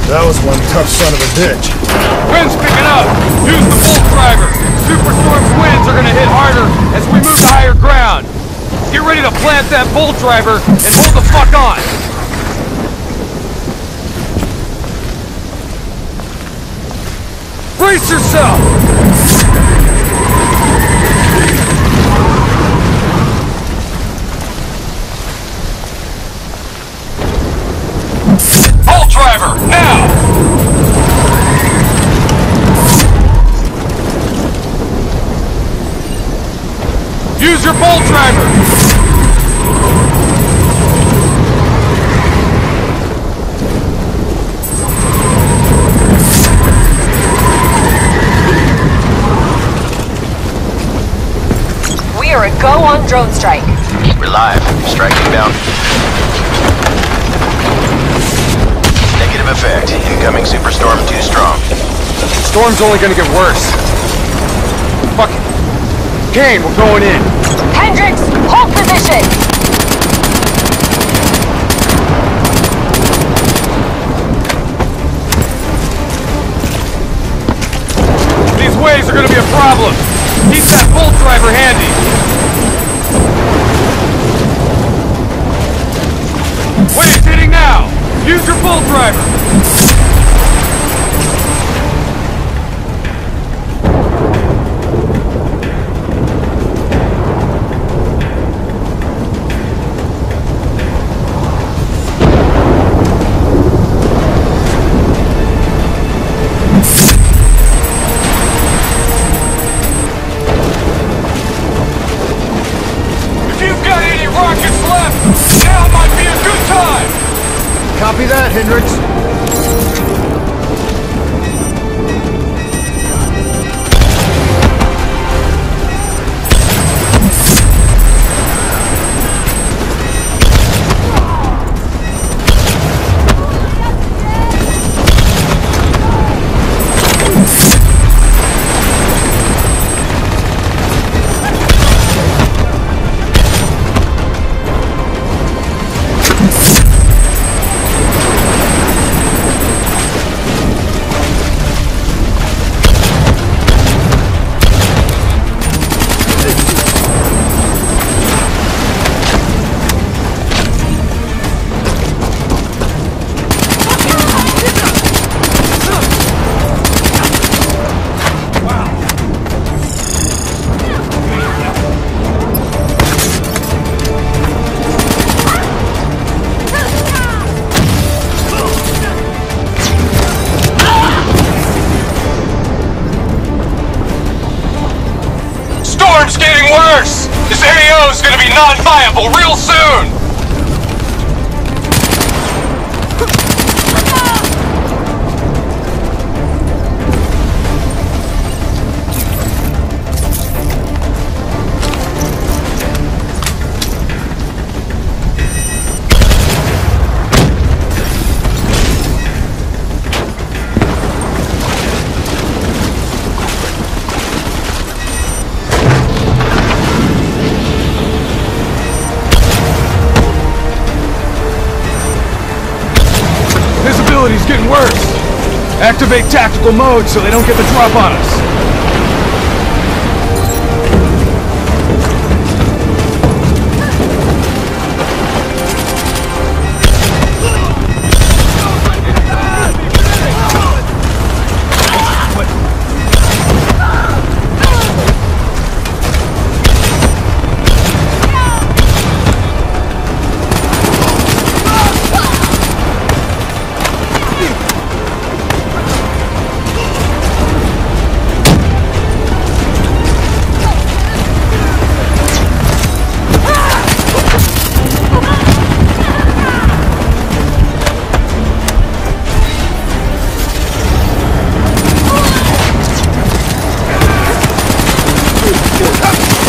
That was one tough son of a bitch. Wind's picking up. Use the bolt driver. Superstorm's winds are gonna hit harder as we move to higher ground. Get ready to plant that bolt driver and hold the fuck on. Brace yourself! Bolt driver, now! Use your bolt driver! We are a go on drone strike. We're live. Striking down. Negative effect. Incoming superstorm too strong. Storm's only gonna get worse. Fuck it. Kane, we're going in. Hendricks, hold position! These waves are gonna be a problem. Keep that bolt driver handy. Waves hitting now. Use your bolt driver. Copy that, Hendricks. Storm's getting worse! This AO's gonna be non-viable real soon! Visibility's getting worse. Activate tactical mode so they don't get the drop on us.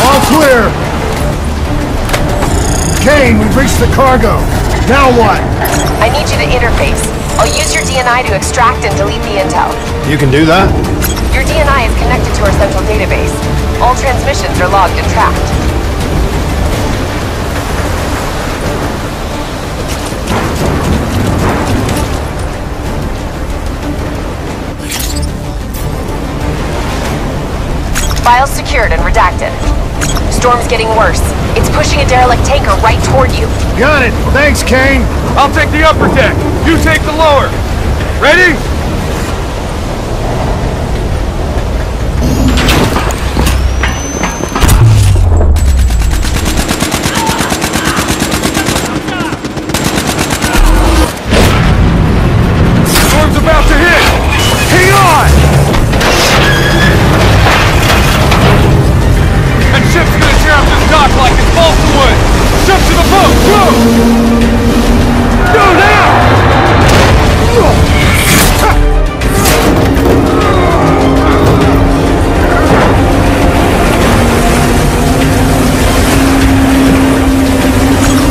All clear! Kane, we've reached the cargo. Now what? I need you to interface. I'll use your DNI to extract and delete the intel. You can do that? Your DNI is connected to our central database. All transmissions are logged and tracked. Files secured and redacted. Storm's getting worse. It's pushing a derelict tanker right toward you. Got it! Thanks, Kane! I'll take the upper deck. You take the lower. Ready? Storm's about to hit! Hang on! That ship's gonna tear up this dock like it's balsa wood! Jump to the boat! Go! Go now!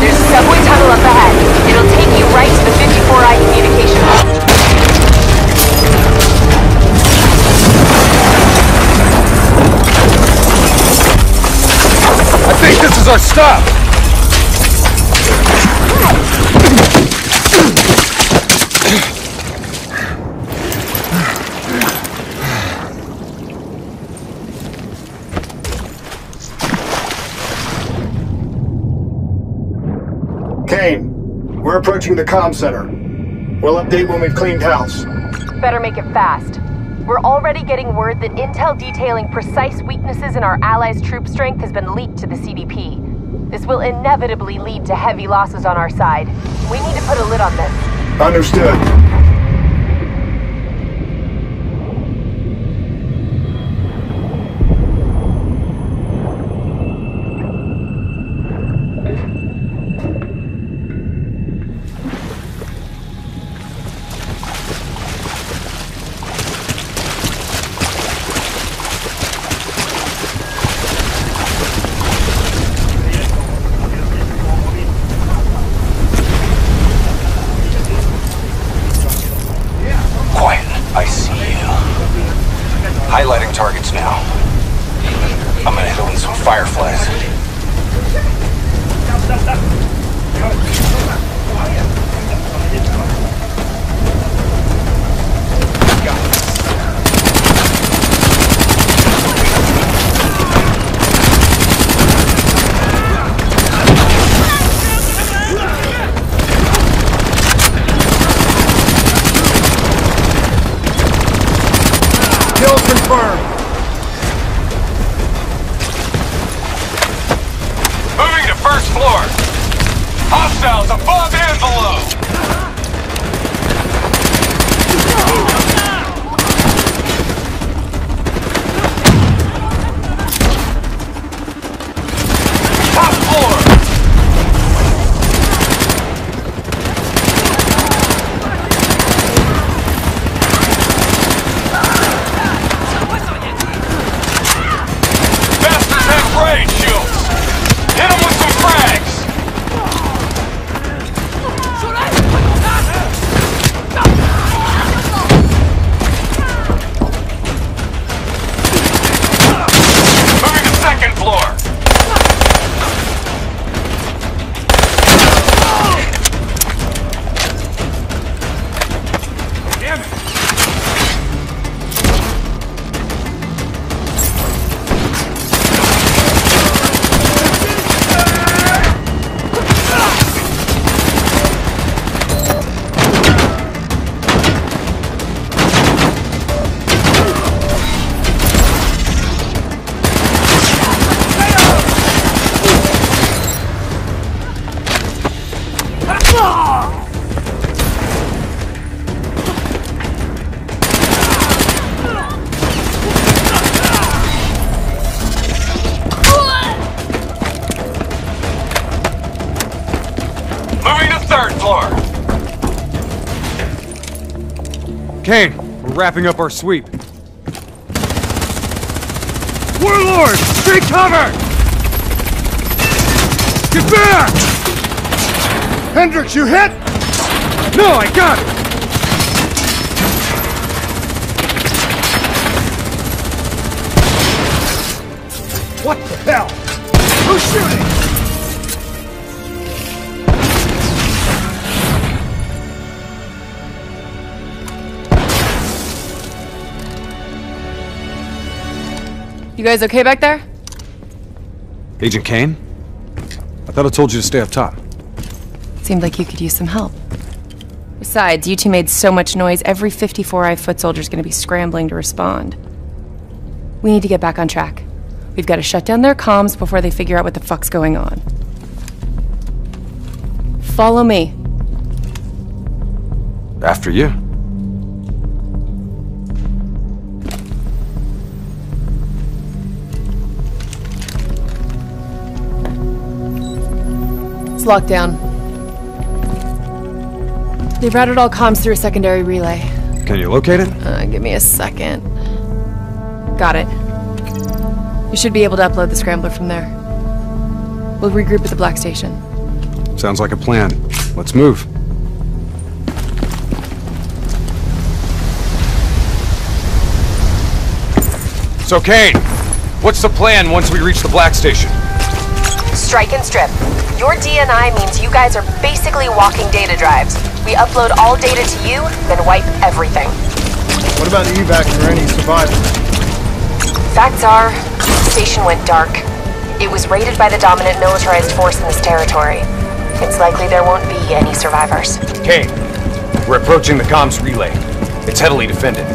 There's a subway tunnel up ahead. It'll take you right to the 54I communication hub. I think this is our stop! Kane, we're approaching the comm center. We'll update when we've cleaned house. Better make it fast. We're already getting word that intel detailing precise weaknesses in our allies' troop strength has been leaked to the CDP. This will inevitably lead to heavy losses on our side. We need to put a lid on this. Understood. Highlighting targets now. I'm gonna hit them with some fireflies. Kill confirmed. Moving to first floor. Hostiles above and below. Top floor. Bastards have raid shields. Hit them with some frags. Moving to second floor. Damn it. Moving to third floor. Kane, we're wrapping up our sweep. Warlord! Take cover! Get back! Hendricks, you hit? No, I got it! What the hell? Who's shooting? You guys okay back there? Agent Kane? I thought I told you to stay up top. Seemed like you could use some help. Besides, you two made so much noise, every 54i foot soldier's gonna be scrambling to respond. We need to get back on track. We've got to shut down their comms before they figure out what the fuck's going on. Follow me. After you. It's locked down. They've routed all comms through a secondary relay. Can you locate it? Give me a second. Got it. You should be able to upload the scrambler from there. We'll regroup at the Black Station. Sounds like a plan. Let's move. So, Kane, what's the plan once we reach the Black Station? Strike and strip. Your DNI means you guys are basically walking data drives. We upload all data to you, then wipe everything. What about evac for any survivors? Facts are, the station went dark. It was raided by the dominant militarized force in this territory. It's likely there won't be any survivors. Kane, we're approaching the comms relay. It's heavily defended.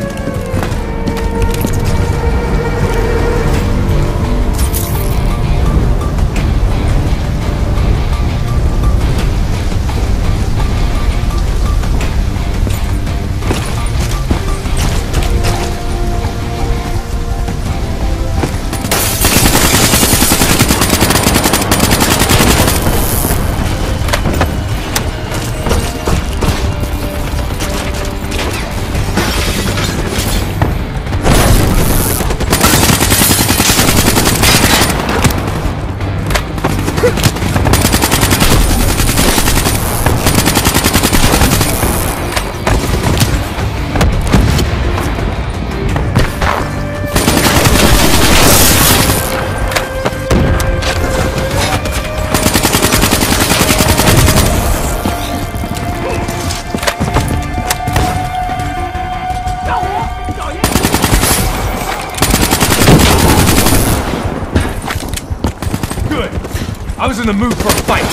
I was in the mood for a fight.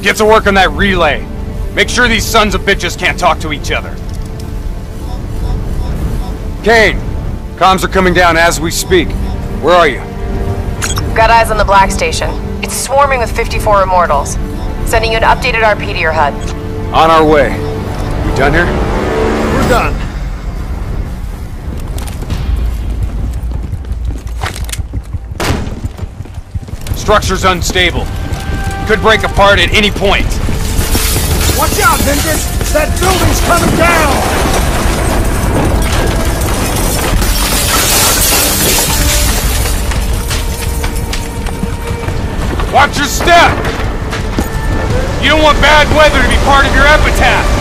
Get to work on that relay. Make sure these sons of bitches can't talk to each other. Kane, comms are coming down as we speak. Where are you? Got eyes on the Black Station. It's swarming with 54 immortals. Sending you an updated RP to your HUD. On our way. We done here? We're done. Structure's unstable. Could break apart at any point. Watch out, Vengeance! That building's coming down! Watch your step! You don't want bad weather to be part of your epitaph!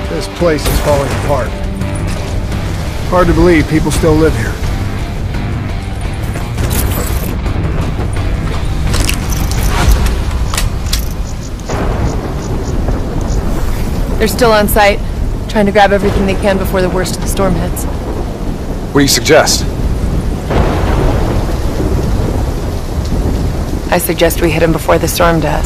This place is falling apart. Hard to believe people still live here. They're still on site, trying to grab everything they can before the worst of the storm hits. What do you suggest? I suggest we hit him before the storm does.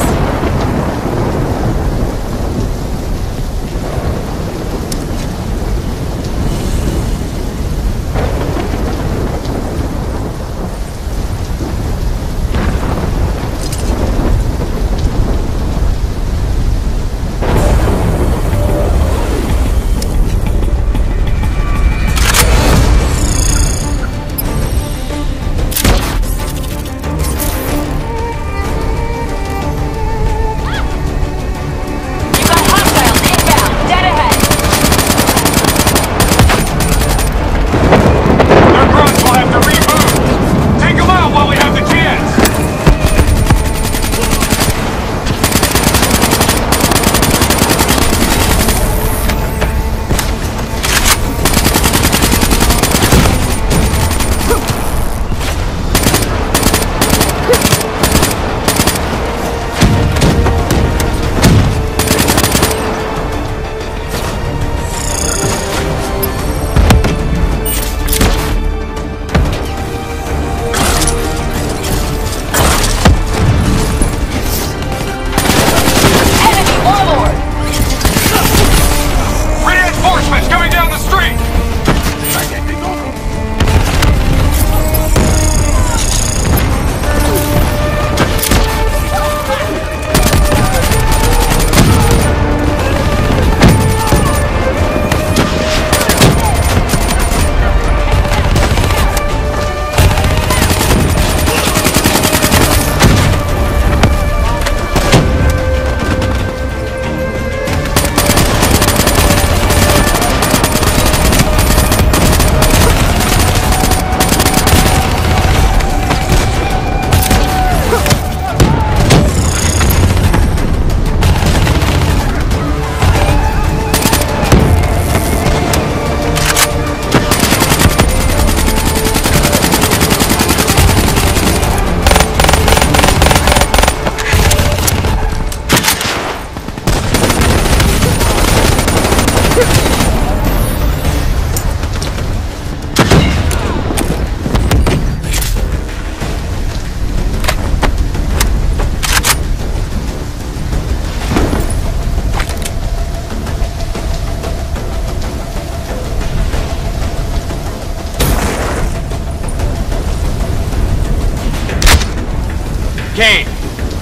Kane,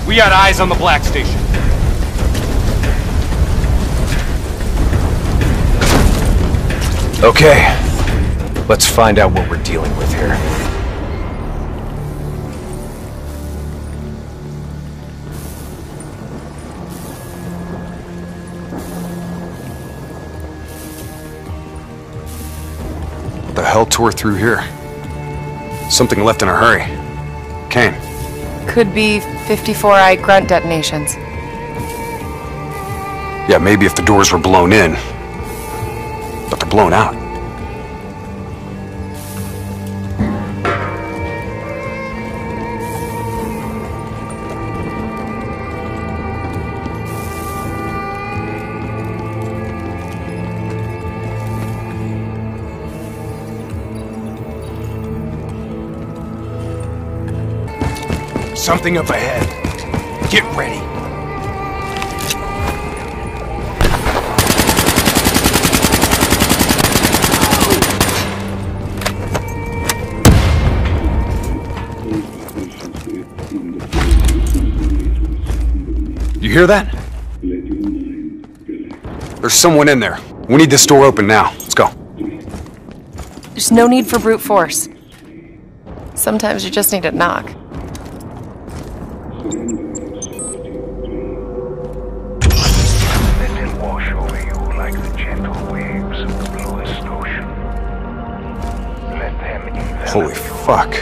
we got eyes on the Black Station. Okay, let's find out what we're dealing with here. What the hell tore through here? Something left in a hurry. Kane. Could be 54i grunt detonations. Yeah, maybe if the doors were blown in. But they're blown out. Something up ahead. Get ready. You hear that? There's someone in there. We need this door open now. Let's go. There's no need for brute force. Sometimes you just need to knock. Let it wash over you like the gentle waves of the bluest ocean. Let them envelop Holy you. fuck.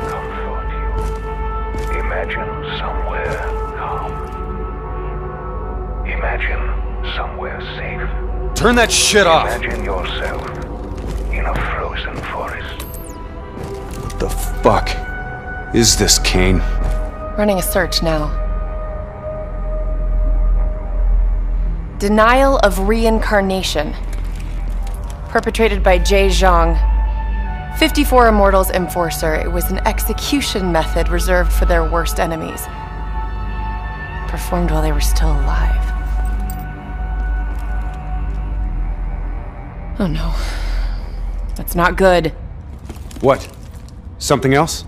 Comfort you. Imagine somewhere calm. Imagine somewhere safe. Turn that shit off. Imagine yourself in a frozen forest. What the fuck is this, Kane? Running a search now. Denial of reincarnation. Perpetrated by Jay Zhang. 54 Immortals Enforcer. It was an execution method reserved for their worst enemies. Performed while they were still alive. Oh no. That's not good. What? Something else?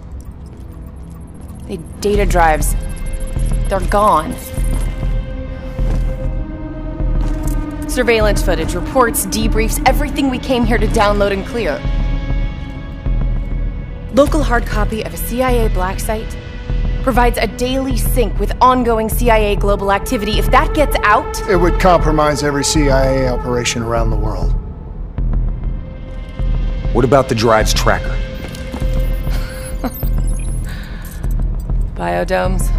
The data drives. They're gone. Surveillance footage, reports, debriefs, everything we came here to download and clear. Local hard copy of a CIA black site provides a daily sync with ongoing CIA global activity. If that gets out... It would compromise every CIA operation around the world. What about the drive's tracker? Biodomes.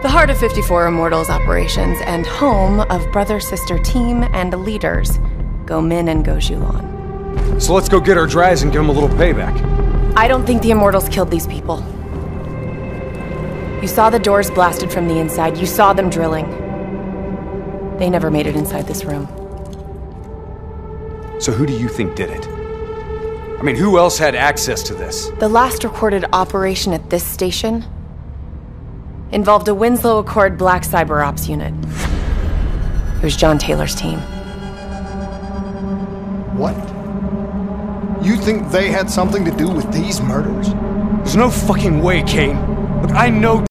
The heart of 54 Immortals operations and home of brother-sister team and leaders, Go Min and Go Zhulan. So let's go get our drives and give them a little payback. I don't think the Immortals killed these people. You saw the doors blasted from the inside. You saw them drilling. They never made it inside this room. So who do you think did it? I mean, who else had access to this? The last recorded operation at this station involved a Winslow Accord Black Cyber Ops unit. It was John Taylor's team. What? You think they had something to do with these murders? There's no fucking way, Kane. Look, I know